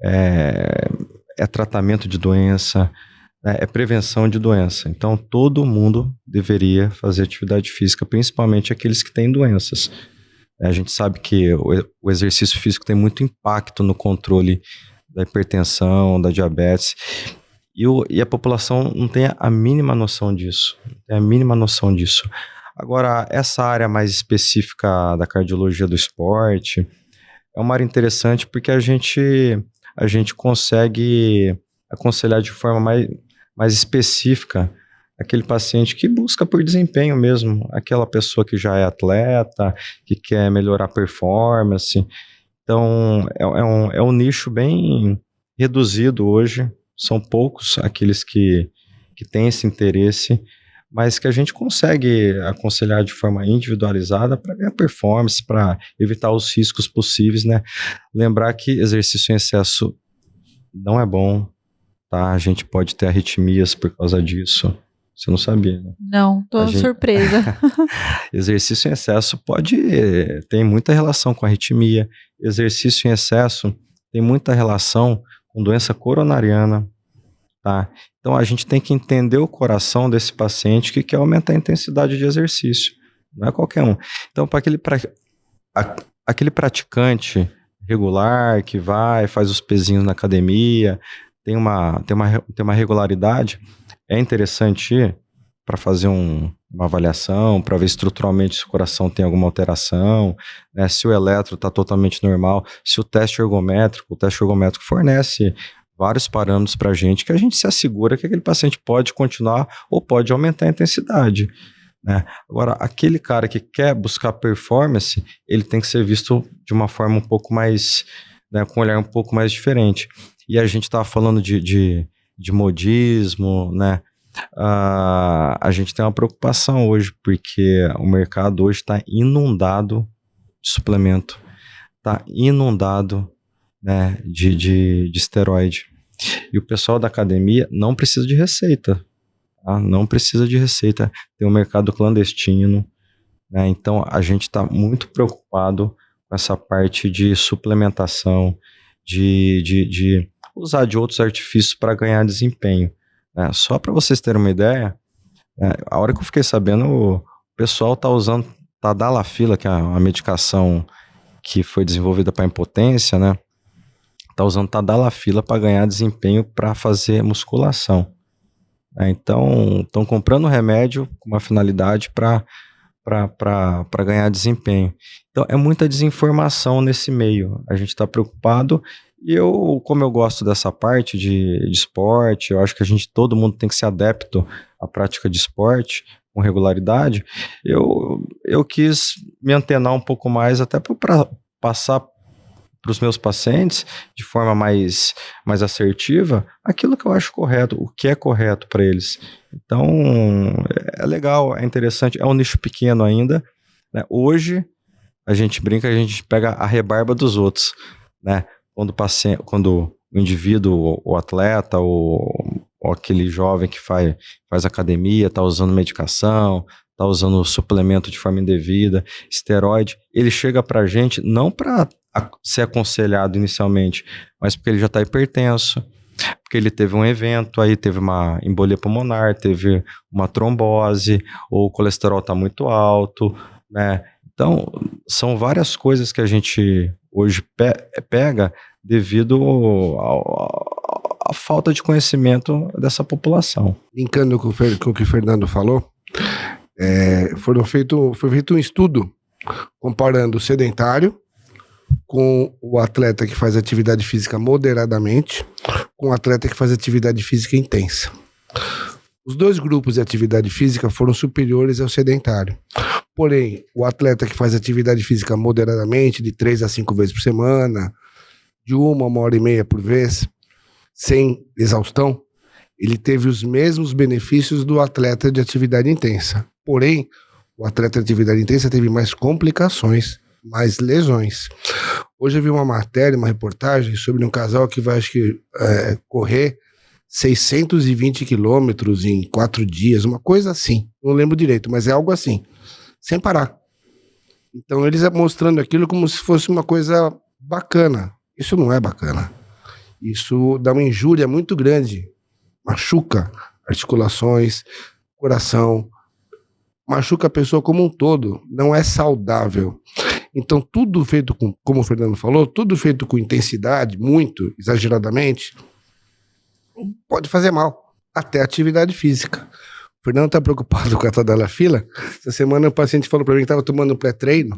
Speaker 2: é tratamento de doença, é prevenção de doença. Então, todo mundo deveria fazer atividade física, principalmente aqueles que têm doenças. A gente sabe que o exercício físico tem muito impacto no controle da hipertensão, da diabetes, e a população não tem a mínima noção disso. Agora, essa área mais específica da cardiologia do esporte é uma área interessante porque a gente consegue aconselhar de forma mais específica aquele paciente que busca por desempenho mesmo, aquela pessoa que já é atleta, que quer melhorar a performance. Então, é um nicho bem reduzido hoje, são poucos aqueles que têm esse interesse, mas que a gente consegue aconselhar de forma individualizada para ganhar performance, para evitar os riscos possíveis, né? Lembrar que exercício em excesso não é bom, tá? A gente pode ter arritmias por causa disso. Você não sabia, né?
Speaker 1: Não, tô surpresa.
Speaker 2: Exercício em excesso tem muita relação com arritmia. Exercício em excesso tem muita relação com doença coronariana, tá? Então a gente tem que entender o coração desse paciente que quer aumentar a intensidade de exercício. Não é qualquer um. Então, para aquele praticante regular que faz os pezinhos na academia, tem uma regularidade, é interessante ir para fazer uma avaliação, para ver estruturalmente se o coração tem alguma alteração, né, se o eletro está totalmente normal, se o teste ergométrico fornece vários parâmetros para a gente se assegura que aquele paciente pode continuar ou pode aumentar a intensidade, né? Agora, aquele cara que quer buscar performance, ele tem que ser visto de uma forma um pouco mais, né, com um olhar um pouco mais diferente. E a gente estava falando de modismo, né? A gente tem uma preocupação hoje, porque o mercado hoje está inundado de suplemento, está inundado, né, de esteroide. E o pessoal da academia não precisa de receita, tá? Não precisa de receita. Tem um mercado clandestino, né? Então a gente está muito preocupado com essa parte de suplementação, de usar de outros artifícios para ganhar desempenho. Só para vocês terem uma ideia, a hora que eu fiquei sabendo, o pessoal está usando Tadalafila, que é uma medicação que foi desenvolvida para impotência, né? Está usando Tadalafila para ganhar desempenho para fazer musculação. Então, estão comprando remédio com uma finalidade para ganhar desempenho. Então, é muita desinformação nesse meio. A gente está preocupado. E como eu gosto dessa parte de esporte, eu acho que todo mundo tem que ser adepto à prática de esporte com regularidade, eu quis me antenar um pouco mais, até para passar para os meus pacientes, de forma mais assertiva, aquilo que eu acho correto, o que é correto para eles. Então, é legal, é interessante, é um nicho pequeno ainda, né? Hoje, a gente brinca, a gente pega a rebarba dos outros, né? Quando o indivíduo, o atleta, ou aquele jovem que faz academia, está usando medicação, está usando suplemento de forma indevida, esteroide, ele chega para a gente não para ser aconselhado inicialmente, mas porque ele já está hipertenso, porque ele teve um evento, aí teve uma embolia pulmonar, teve uma trombose, ou o colesterol está muito alto, né? Então, são várias coisas que a gente hoje pega devido à falta de conhecimento dessa população.
Speaker 4: Linkando com o que o Fernando falou, foi feito um estudo comparando o sedentário com o atleta que faz atividade física moderadamente com o atleta que faz atividade física intensa. Os dois grupos de atividade física foram superiores ao sedentário. Porém, o atleta que faz atividade física moderadamente, de 3 a 5 vezes por semana, de 1 hora e meia por vez, sem exaustão, ele teve os mesmos benefícios do atleta de atividade intensa. Porém, o atleta de atividade intensa teve mais complicações, mais lesões. Hoje eu vi uma matéria, uma reportagem sobre um casal que vai, correr 620 quilômetros em 4 dias, uma coisa assim. Não lembro direito, mas é algo assim. Sem parar. Então eles mostrando aquilo como se fosse uma coisa bacana. Isso não é bacana. Isso dá uma injúria muito grande. Machuca articulações, coração, machuca a pessoa como um todo. Não é saudável. Então tudo feito com, como o Fernando falou, tudo feito com intensidade, muito, exageradamente, pode fazer mal. Até a atividade física. O Fernando está preocupado com a Tadalafila. Essa semana o paciente falou para mim que estava tomando pré-treino.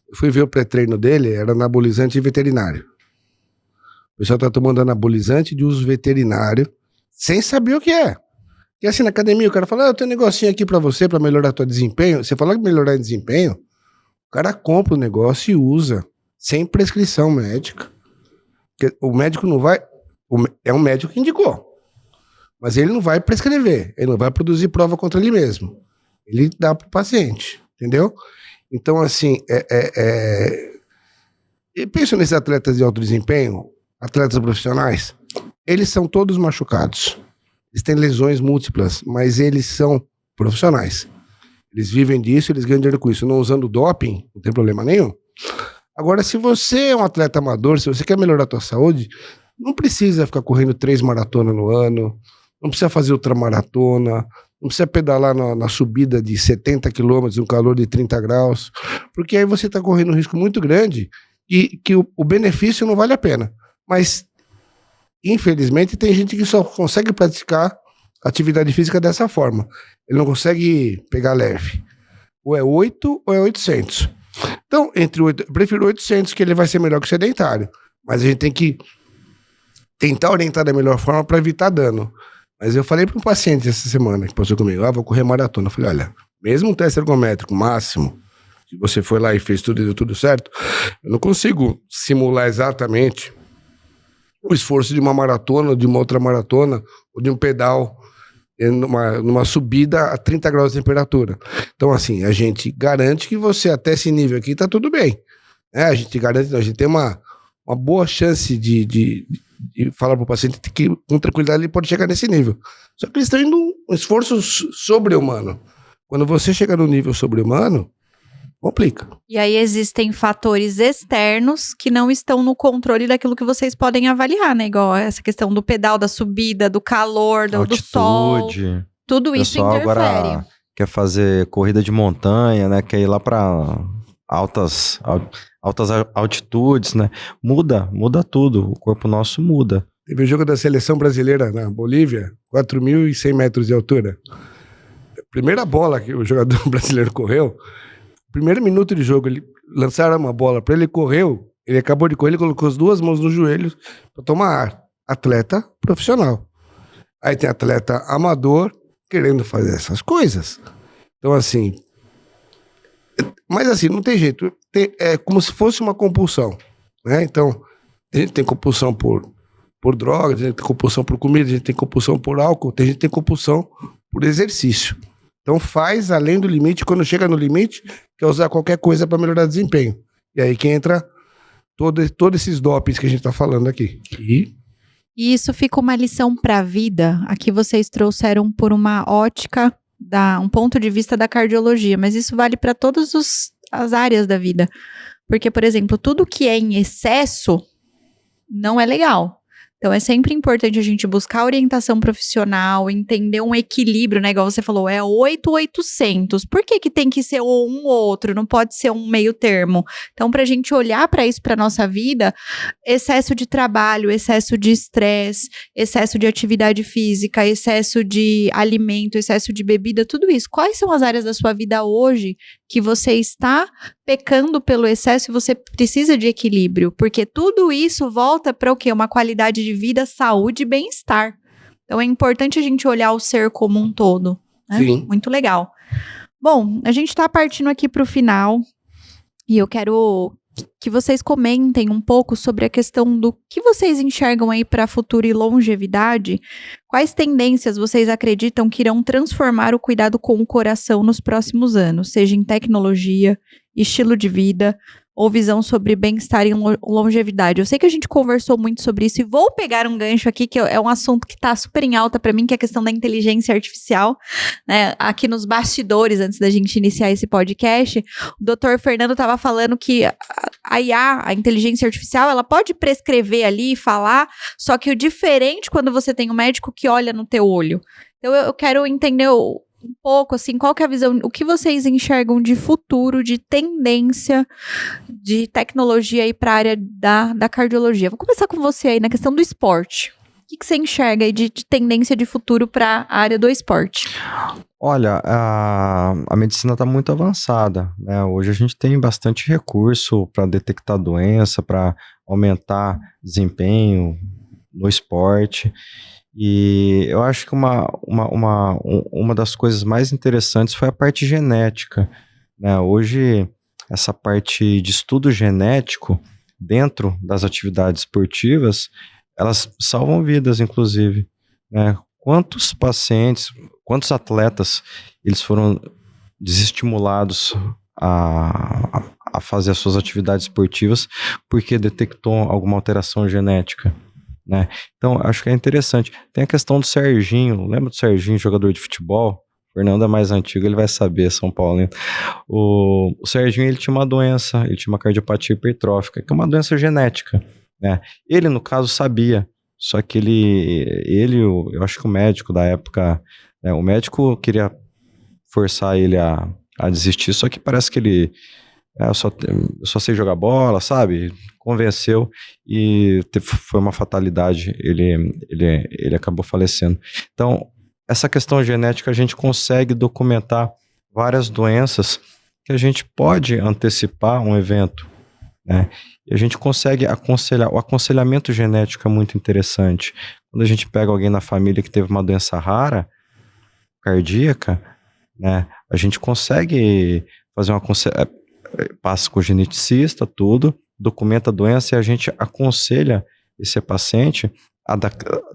Speaker 4: Eu fui ver o pré-treino dele, era anabolizante e veterinário. O pessoal está tomando anabolizante de uso veterinário sem saber o que é. E assim, na academia, o cara fala, eu tenho um negocinho aqui para você, para melhorar teu desempenho. Você fala que melhorar em desempenho, o cara compra o negócio e usa, sem prescrição médica. Porque o médico não vai... É um médico que indicou. Mas ele não vai prescrever, ele não vai produzir prova contra ele mesmo. Ele dá para o paciente, entendeu? Então, assim, e penso nesses atletas de alto desempenho, atletas profissionais, eles são todos machucados. eles têm lesões múltiplas, mas eles são profissionais. Eles vivem disso, eles ganham dinheiro com isso. Não usando doping, não tem problema nenhum. Agora, se você é um atleta amador, se você quer melhorar a tua saúde, não precisa ficar correndo 3 maratonas no ano, não precisa fazer ultramaratona, não precisa pedalar na subida de 70 quilômetros, um calor de 30 graus, porque aí você está correndo um risco muito grande e que o benefício não vale a pena. Mas, infelizmente, tem gente que só consegue praticar atividade física dessa forma. Ele não consegue pegar leve. Ou é 8 ou é 800. Então, eu prefiro 800, que ele vai ser melhor que o sedentário. Mas a gente tem que tentar orientar da melhor forma para evitar dano. Mas eu falei para um paciente essa semana que passou comigo, vou correr maratona. Eu falei, olha, mesmo um teste ergométrico máximo, se você foi lá e fez tudo e deu tudo certo, eu não consigo simular exatamente o esforço de uma maratona, ou de uma outra maratona, ou de um pedal numa subida a 30 graus de temperatura. Então, assim, a gente garante que você, até esse nível aqui, tá tudo bem. A gente garante, a gente tem uma boa chance de falar para o paciente que com tranquilidade ele pode chegar nesse nível. Só que eles estão indo um esforço sobre-humano. Quando você chega no nível sobre-humano, complica.
Speaker 1: E aí existem fatores externos que não estão no controle daquilo que vocês podem avaliar, né? Igual essa questão do pedal, da subida, do calor, do sol. Tudo isso interfere. O pessoal agora
Speaker 2: quer fazer corrida de montanha, né? Quer ir lá para altas altitudes, né? Muda tudo. O corpo nosso muda.
Speaker 4: Teve o jogo da seleção brasileira na Bolívia, 4.100 metros de altura. A primeira bola que o jogador brasileiro correu, primeiro minuto de jogo, lançaram uma bola para ele, correu, ele acabou de correr, ele colocou as 2 mãos nos joelhos para tomar ar. Atleta profissional. Aí tem atleta amador querendo fazer essas coisas. Então, assim... Mas, assim, não tem jeito. É como se fosse uma compulsão, né? Então, a gente tem compulsão por drogas, a gente tem compulsão por comida, a gente tem compulsão por álcool, a gente tem compulsão por exercício. Então faz além do limite, quando chega no limite, quer usar qualquer coisa para melhorar o desempenho. E aí que entra todos esses dopings que a gente está falando aqui. E
Speaker 1: isso fica uma lição para a vida. Aqui vocês trouxeram por uma ótica, um ponto de vista da cardiologia, mas isso vale para todas as áreas da vida. Porque, por exemplo, tudo que é em excesso não é legal. Então, é sempre importante a gente buscar orientação profissional, entender um equilíbrio, né? Igual você falou, é 800. Por que tem que ser um ou outro? Não pode ser um meio termo. Então, pra gente olhar para isso, pra nossa vida, excesso de trabalho, excesso de estresse, excesso de atividade física, excesso de alimento, excesso de bebida, tudo isso. Quais são as áreas da sua vida hoje que você está pecando pelo excesso e você precisa de equilíbrio? Porque tudo isso volta para o quê? Uma qualidade de vida, saúde e bem-estar. Então é importante a gente olhar o ser como um todo, né?
Speaker 4: Sim.
Speaker 1: Muito legal. Bom, a gente está partindo aqui para o final e eu quero que vocês comentem um pouco sobre a questão do que vocês enxergam aí para futuro e longevidade. Quais tendências vocês acreditam que irão transformar o cuidado com o coração nos próximos anos, seja em tecnologia, estilo de vida ou visão sobre bem-estar e longevidade? Eu sei que a gente conversou muito sobre isso e vou pegar um gancho aqui, que é um assunto que está super em alta para mim, que é a questão da inteligência artificial, né? Aqui nos bastidores, antes da gente iniciar esse podcast, o doutor Fernando estava falando que a IA, a inteligência artificial, ela pode prescrever ali e falar, só que o diferente quando você tem um médico que olha no teu olho. Então eu quero entender um pouco, assim, qual que é a visão, o que vocês enxergam de futuro, de tendência, de tecnologia aí para a área da cardiologia. Vou começar com você aí na questão do esporte. O que você enxerga aí de tendência de futuro para a área do esporte?
Speaker 2: Olha, a medicina está muito avançada, né? Hoje a gente tem bastante recurso para detectar doença, para aumentar desempenho no esporte. E eu acho que uma das coisas mais interessantes foi a parte genética, né? Hoje, essa parte de estudo genético dentro das atividades esportivas, elas salvam vidas, inclusive, né? Quantos pacientes, quantos atletas, eles foram desestimulados a fazer as suas atividades esportivas porque detectou alguma alteração genética, né? Então, acho que é interessante. Tem a questão do Serginho, lembra do Serginho, jogador de futebol? O Fernando é mais antigo, ele vai saber, São Paulo. O Serginho, ele tinha uma doença, ele tinha uma cardiopatia hipertrófica, que é uma doença genética, né? Ele, no caso, sabia, só que eu acho que o médico da época, né, o médico queria forçar ele a desistir, só que parece que ele eu só sei jogar bola, sabe? Convenceu e foi uma fatalidade, ele acabou falecendo. Então, essa questão genética, a gente consegue documentar várias doenças que a gente pode antecipar um evento, né? E a gente consegue aconselhar. O aconselhamento genético é muito interessante. Quando a gente pega alguém na família que teve uma doença rara, cardíaca, né? A gente consegue fazer passa com o geneticista, tudo, documenta a doença e a gente aconselha esse paciente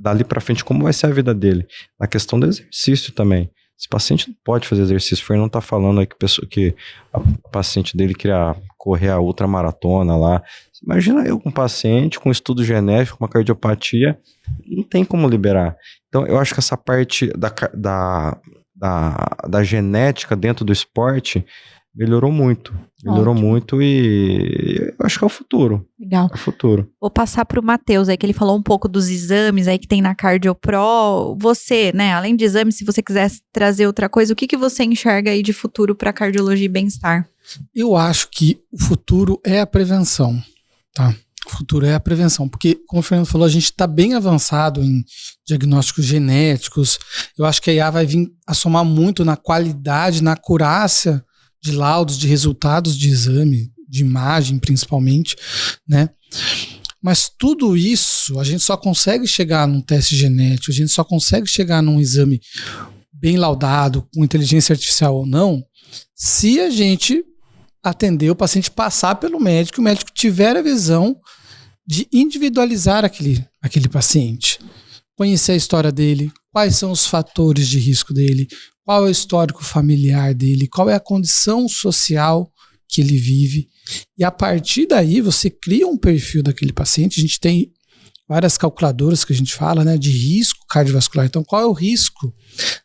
Speaker 2: dali para frente como vai ser a vida dele. Na questão do exercício também. Esse paciente não pode fazer exercício. O Fernando está falando aí que a paciente dele queria correr a ultramaratona lá. Imagina eu com um paciente com estudo genético, com uma cardiopatia, não tem como liberar. Então eu acho que essa parte da genética dentro do esporte melhorou muito. Melhorou muito e eu acho que é o futuro.
Speaker 1: Legal.
Speaker 2: É o futuro.
Speaker 1: Vou passar para o Matheus aí, que ele falou um pouco dos exames aí que tem na CardioPro. Você, né, além de exames, se você quiser trazer outra coisa, o que você enxerga aí de futuro para cardiologia e bem-estar?
Speaker 3: Eu acho que o futuro é a prevenção, tá? O futuro é a prevenção, porque, como o Fernando falou, a gente está bem avançado em diagnósticos genéticos. Eu acho que a IA vai vir a somar muito na qualidade, na acurácia de laudos, de resultados de exame, de imagem principalmente, né? Mas tudo isso, a gente só consegue chegar num teste genético, a gente só consegue chegar num exame bem laudado, com inteligência artificial ou não, se a gente atender o paciente, passar pelo médico, o médico tiver a visão de individualizar aquele paciente, conhecer a história dele, quais são os fatores de risco dele, qual é o histórico familiar dele, qual é a condição social que ele vive. E a partir daí você cria um perfil daquele paciente. A gente tem várias calculadoras que a gente fala, né, de risco cardiovascular. Então, qual é o risco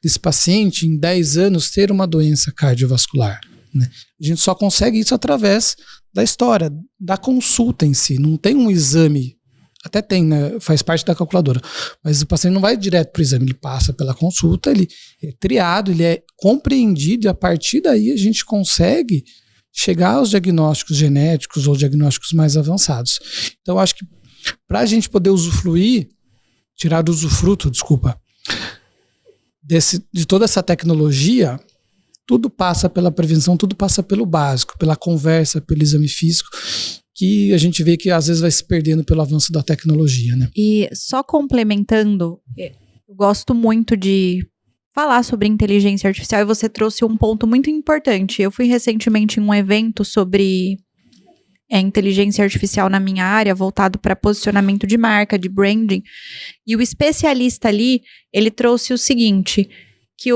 Speaker 3: desse paciente em 10 anos ter uma doença cardiovascular, né? A gente só consegue isso através da história, da consulta em si. Não tem um exame. Até tem, né? Faz parte da calculadora. Mas o paciente não vai direto para o exame, ele passa pela consulta, ele é triado, ele é compreendido e a partir daí a gente consegue chegar aos diagnósticos genéticos ou diagnósticos mais avançados. Então, acho que para a gente poder tirar do usufruto, de toda essa tecnologia, tudo passa pela prevenção, tudo passa pelo básico, pela conversa, pelo exame físico, que a gente vê que às vezes vai se perdendo pelo avanço da tecnologia, né?
Speaker 1: E só complementando, eu gosto muito de falar sobre inteligência artificial e você trouxe um ponto muito importante. Eu fui recentemente em um evento sobre inteligência artificial na minha área, voltado para posicionamento de marca, de branding, e o especialista ali, ele trouxe o seguinte, que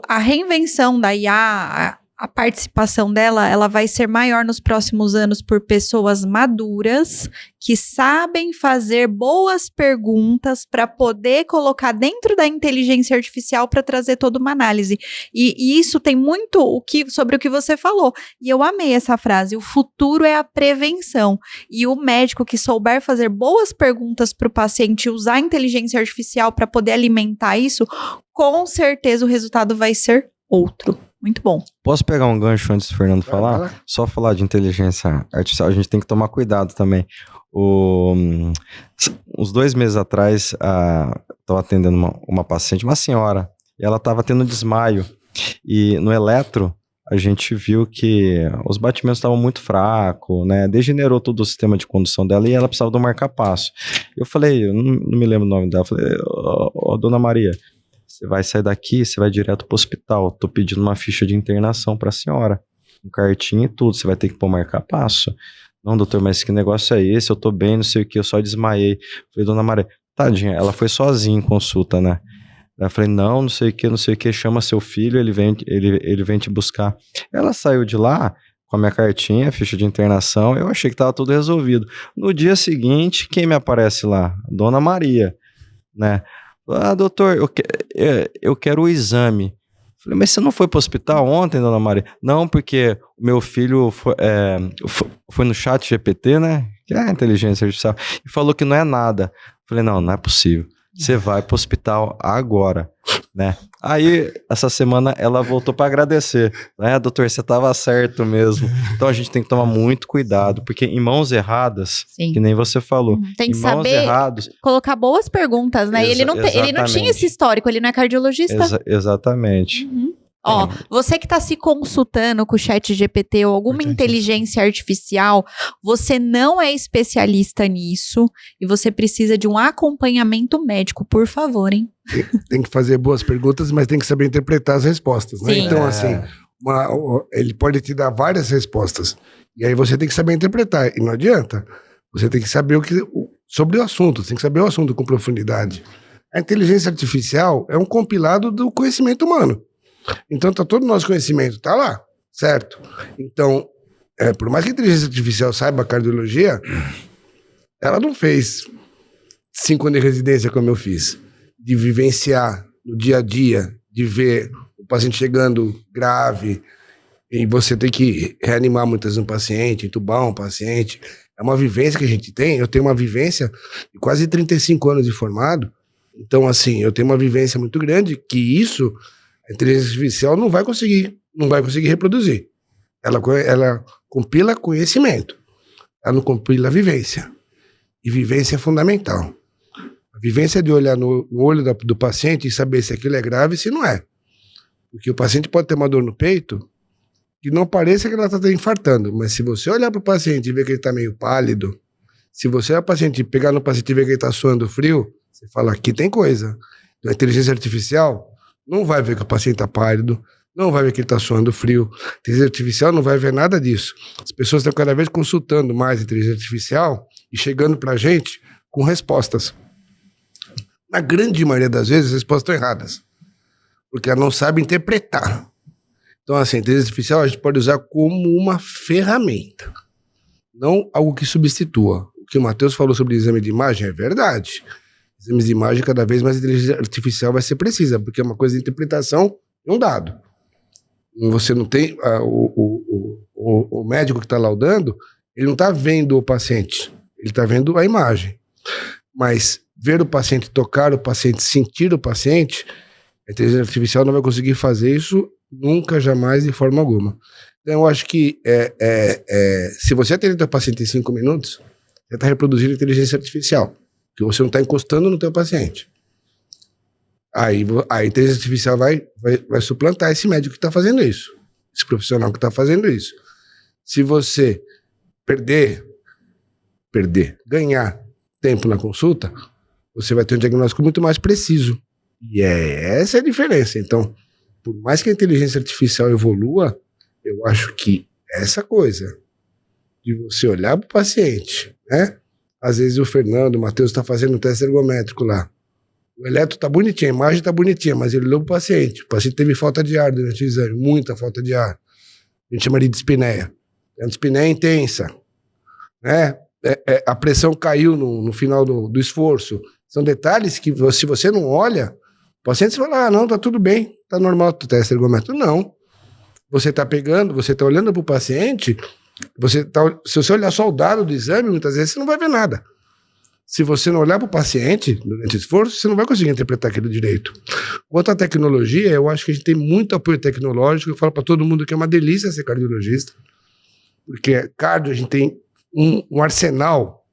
Speaker 1: a reinvenção da IA, a participação dela, ela vai ser maior nos próximos anos por pessoas maduras que sabem fazer boas perguntas para poder colocar dentro da inteligência artificial para trazer toda uma análise. E isso tem muito sobre o que você falou. E eu amei essa frase. O futuro é a prevenção. E o médico que souber fazer boas perguntas para o paciente e usar a inteligência artificial para poder alimentar isso, com certeza o resultado vai ser outro. Muito bom.
Speaker 2: Posso pegar um gancho antes do Fernando falar? Só falar de inteligência artificial, a gente tem que tomar cuidado também. Uns 2 meses atrás, estava atendendo uma paciente, uma senhora, e ela estava tendo desmaio. E no eletro, a gente viu que os batimentos estavam muito fracos, né? Degenerou todo o sistema de condução dela e ela precisava do marca-passo. Eu falei, eu não me lembro o nome dela, eu falei, dona Maria, você vai sair daqui, você vai direto pro hospital. Tô pedindo uma ficha de internação pra senhora. Um cartinho e tudo. Você vai ter que pôr marca-passo. Não, doutor, mas que negócio é esse? Eu tô bem, não sei o que, eu só desmaiei. Falei, dona Maria, tadinha, ela foi sozinha em consulta, né? Eu falei, não sei o que, chama seu filho, ele vem te buscar. Ela saiu de lá, com a minha cartinha, ficha de internação, eu achei que estava tudo resolvido. No dia seguinte, quem me aparece lá? Dona Maria, né? Ah, doutor, eu quero o exame. Falei, mas você não foi para o hospital ontem, dona Maria? Não, porque o meu filho foi no chat GPT, né? Que é a inteligência artificial, e falou que não é nada. Falei, não é possível. Você vai para o hospital agora, né? Aí, essa semana, ela voltou para agradecer. Né, doutor, você estava certo mesmo. Então, a gente tem que tomar muito cuidado, porque em mãos erradas,
Speaker 1: Sim.
Speaker 2: que nem você falou,
Speaker 1: tem que
Speaker 2: em mãos
Speaker 1: saber
Speaker 2: erradas...
Speaker 1: colocar boas perguntas, né? Ele não tinha esse histórico, ele não é cardiologista.
Speaker 2: Exatamente.
Speaker 1: Ó, você que está se consultando com o chat GPT ou alguma inteligência artificial, você não é especialista nisso e você precisa de um acompanhamento médico, por favor, hein?
Speaker 4: Tem que fazer boas perguntas, mas tem que saber interpretar as respostas, né?
Speaker 1: Sim.
Speaker 4: Então, assim, ele pode te dar várias respostas e aí você tem que saber interpretar e não adianta. Você tem que saber sobre o assunto, você tem que saber o assunto com profundidade. A inteligência artificial é um compilado do conhecimento humano. Então, todo o nosso conhecimento está lá, certo? Então, por mais que a inteligência artificial saiba cardiologia, ela não fez 5 anos de residência como eu fiz, de vivenciar no dia a dia, de ver o paciente chegando grave, e você tem que reanimar muitas vezes um paciente, entubar um paciente. É uma vivência que a gente tem. Eu tenho uma vivência de quase 35 anos de formado. Então, assim, eu tenho uma vivência muito grande que isso... A inteligência artificial não vai conseguir reproduzir. Ela compila conhecimento. Ela não compila vivência. E vivência é fundamental. A vivência é de olhar no olho do paciente e saber se aquilo é grave e se não é. Porque o paciente pode ter uma dor no peito que não pareça que ela está infartando, mas se você olhar para o paciente e ver que ele está meio pálido, se você olhar para o paciente, pegar no paciente e ver que ele está suando frio, você fala, aqui tem coisa. Então, a inteligência artificial não vai ver que o paciente está pálido, não vai ver que ele está suando frio. A inteligência artificial não vai ver nada disso. As pessoas estão cada vez consultando mais a inteligência artificial e chegando para a gente com respostas. Na grande maioria das vezes, as respostas estão erradas, porque ela não sabe interpretar. Então, assim, a inteligência artificial a gente pode usar como uma ferramenta, não algo que substitua. O que o Matheus falou sobre exame de imagem é verdade. Exames de imagem, cada vez mais a inteligência artificial vai ser precisa, porque é uma coisa de interpretação de um dado. Você não tem... O médico que está laudando, ele não está vendo o paciente, ele está vendo a imagem. Mas ver o paciente, tocar o paciente, sentir o paciente, a inteligência artificial não vai conseguir fazer isso nunca, jamais, de forma alguma. Então, eu acho que se você atender o paciente em 5 minutos, você está reproduzindo a inteligência artificial. Que você não está encostando no teu paciente. Aí a inteligência artificial vai suplantar esse médico que está fazendo isso, esse profissional que está fazendo isso. Se você ganhar tempo na consulta, você vai ter um diagnóstico muito mais preciso. E essa é a diferença. Então, por mais que a inteligência artificial evolua, eu acho que essa coisa de você olhar para o paciente, né? Às vezes o Fernando, o Matheus está fazendo um teste ergométrico lá. O eletro está bonitinho, a imagem está bonitinha, mas ele olhou para o paciente. O paciente teve falta de ar durante o exame, muita falta de ar. A gente chama de dispneia. A dispneia intensa. Né? A pressão caiu no final do esforço. São detalhes que, se você não olha, o paciente fala, não, tá tudo bem, tá normal o teste ergométrico. Não. Você está pegando, você está olhando para o paciente... se você olhar só o dado do exame, muitas vezes você não vai ver nada. Se você não olhar para o paciente durante o esforço, você não vai conseguir interpretar aquilo direito. Quanto à tecnologia, eu acho que a gente tem muito apoio tecnológico. Eu falo para todo mundo que é uma delícia ser cardiologista, porque cardio, a gente tem um arsenal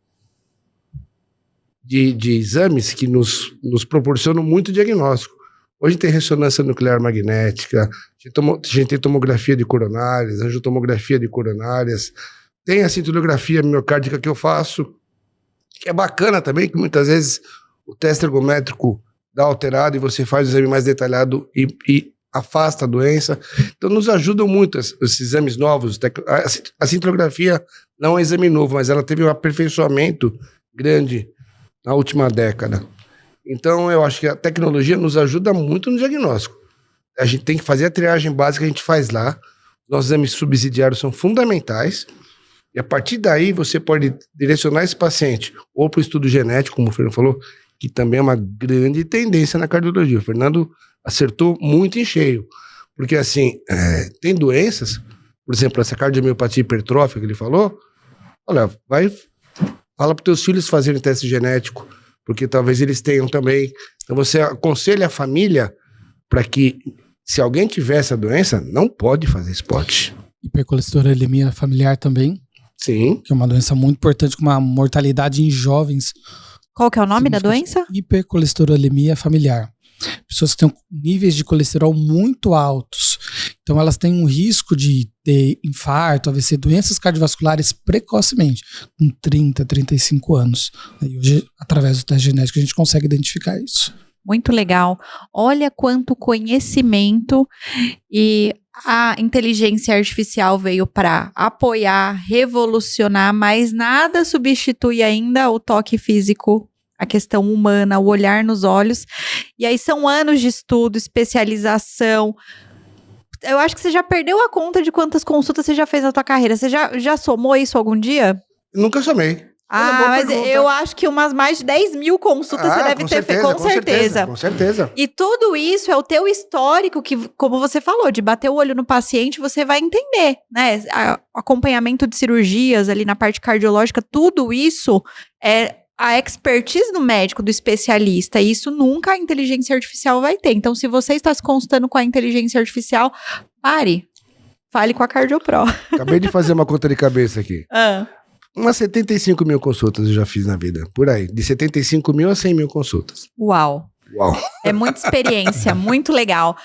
Speaker 4: de exames que nos proporcionam muito diagnóstico. Hoje tem ressonância nuclear magnética, a gente tem tomografia de coronárias, angiotomografia de coronárias, tem a cintilografia miocárdica que eu faço, que é bacana também, que muitas vezes o teste ergométrico dá alterado e você faz o exame mais detalhado e afasta a doença. Então nos ajudam muito esses exames novos. A cintilografia não é um exame novo, mas ela teve um aperfeiçoamento grande na última década. Então, eu acho que a tecnologia nos ajuda muito no diagnóstico. A gente tem que fazer a triagem básica, a gente faz lá. Nossos exames subsidiários são fundamentais. E a partir daí você pode direcionar esse paciente ou para o estudo genético, como o Fernando falou, que também é uma grande tendência na cardiologia. O Fernando acertou muito em cheio. Porque assim, tem doenças, por exemplo, essa cardiomiopatia hipertrófica que ele falou, olha, fala para os teus filhos fazerem teste genético, porque talvez eles tenham também. Então você aconselha a família para que, se alguém tiver essa doença, não pode fazer esporte.
Speaker 3: Hipercolesterolemia familiar também.
Speaker 4: Sim.
Speaker 3: Que é uma doença muito importante, com uma mortalidade em jovens.
Speaker 1: Qual que é o nome da doença?
Speaker 3: Hipercolesterolemia familiar. Pessoas que têm níveis de colesterol muito altos. Então elas têm um risco de ter infarto, AVC, doenças cardiovasculares precocemente, com 30, 35 anos. E hoje, através do teste genético, a gente consegue identificar isso.
Speaker 1: Muito legal. Olha quanto conhecimento e a inteligência artificial veio para apoiar, revolucionar, mas nada substitui ainda o toque físico, a questão humana, o olhar nos olhos. E aí são anos de estudo, especialização. Eu acho que você já perdeu a conta de quantas consultas você já fez na tua carreira. Você já somou isso algum dia?
Speaker 4: Nunca somei.
Speaker 1: Mas eu acho que umas mais de 10 mil consultas você deve ter feito, com certeza.
Speaker 4: Com certeza.
Speaker 1: E tudo isso é o teu histórico, que, como você falou, de bater o olho no paciente, você vai entender, né? Acompanhamento de cirurgias ali na parte cardiológica, tudo isso é a expertise do médico, do especialista. E isso nunca a inteligência artificial vai ter. Então, se você está se consultando com a inteligência artificial, pare. Fale com a CardioPro.
Speaker 4: Acabei de fazer uma conta de cabeça aqui. Umas 75 mil consultas eu já fiz na vida, por aí. De 75 mil a 100 mil consultas.
Speaker 1: Uau. É muita experiência, muito legal.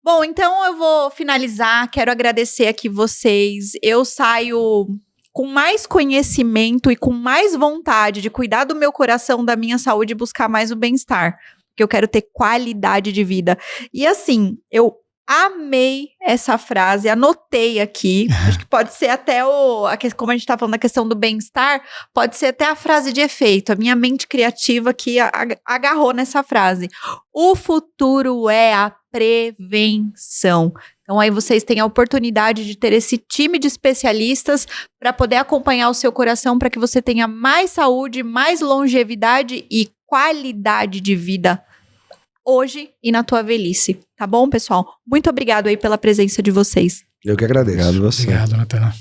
Speaker 1: Bom, então eu vou finalizar. Quero agradecer aqui vocês. Eu saio com mais conhecimento e com mais vontade de cuidar do meu coração, da minha saúde e buscar mais o bem-estar. Porque eu quero ter qualidade de vida. E assim, eu amei essa frase, anotei aqui. Acho que pode ser até como a gente tá falando da questão do bem-estar, pode ser até a frase de efeito. A minha mente criativa aqui agarrou nessa frase. O futuro é a prevenção. Então aí vocês têm a oportunidade de ter esse time de especialistas para poder acompanhar o seu coração, para que você tenha mais saúde, mais longevidade e qualidade de vida hoje e na tua velhice. Tá bom, pessoal? Muito obrigado aí pela presença de vocês.
Speaker 4: Eu que agradeço.
Speaker 2: Obrigado, você.
Speaker 3: Obrigado, Natana.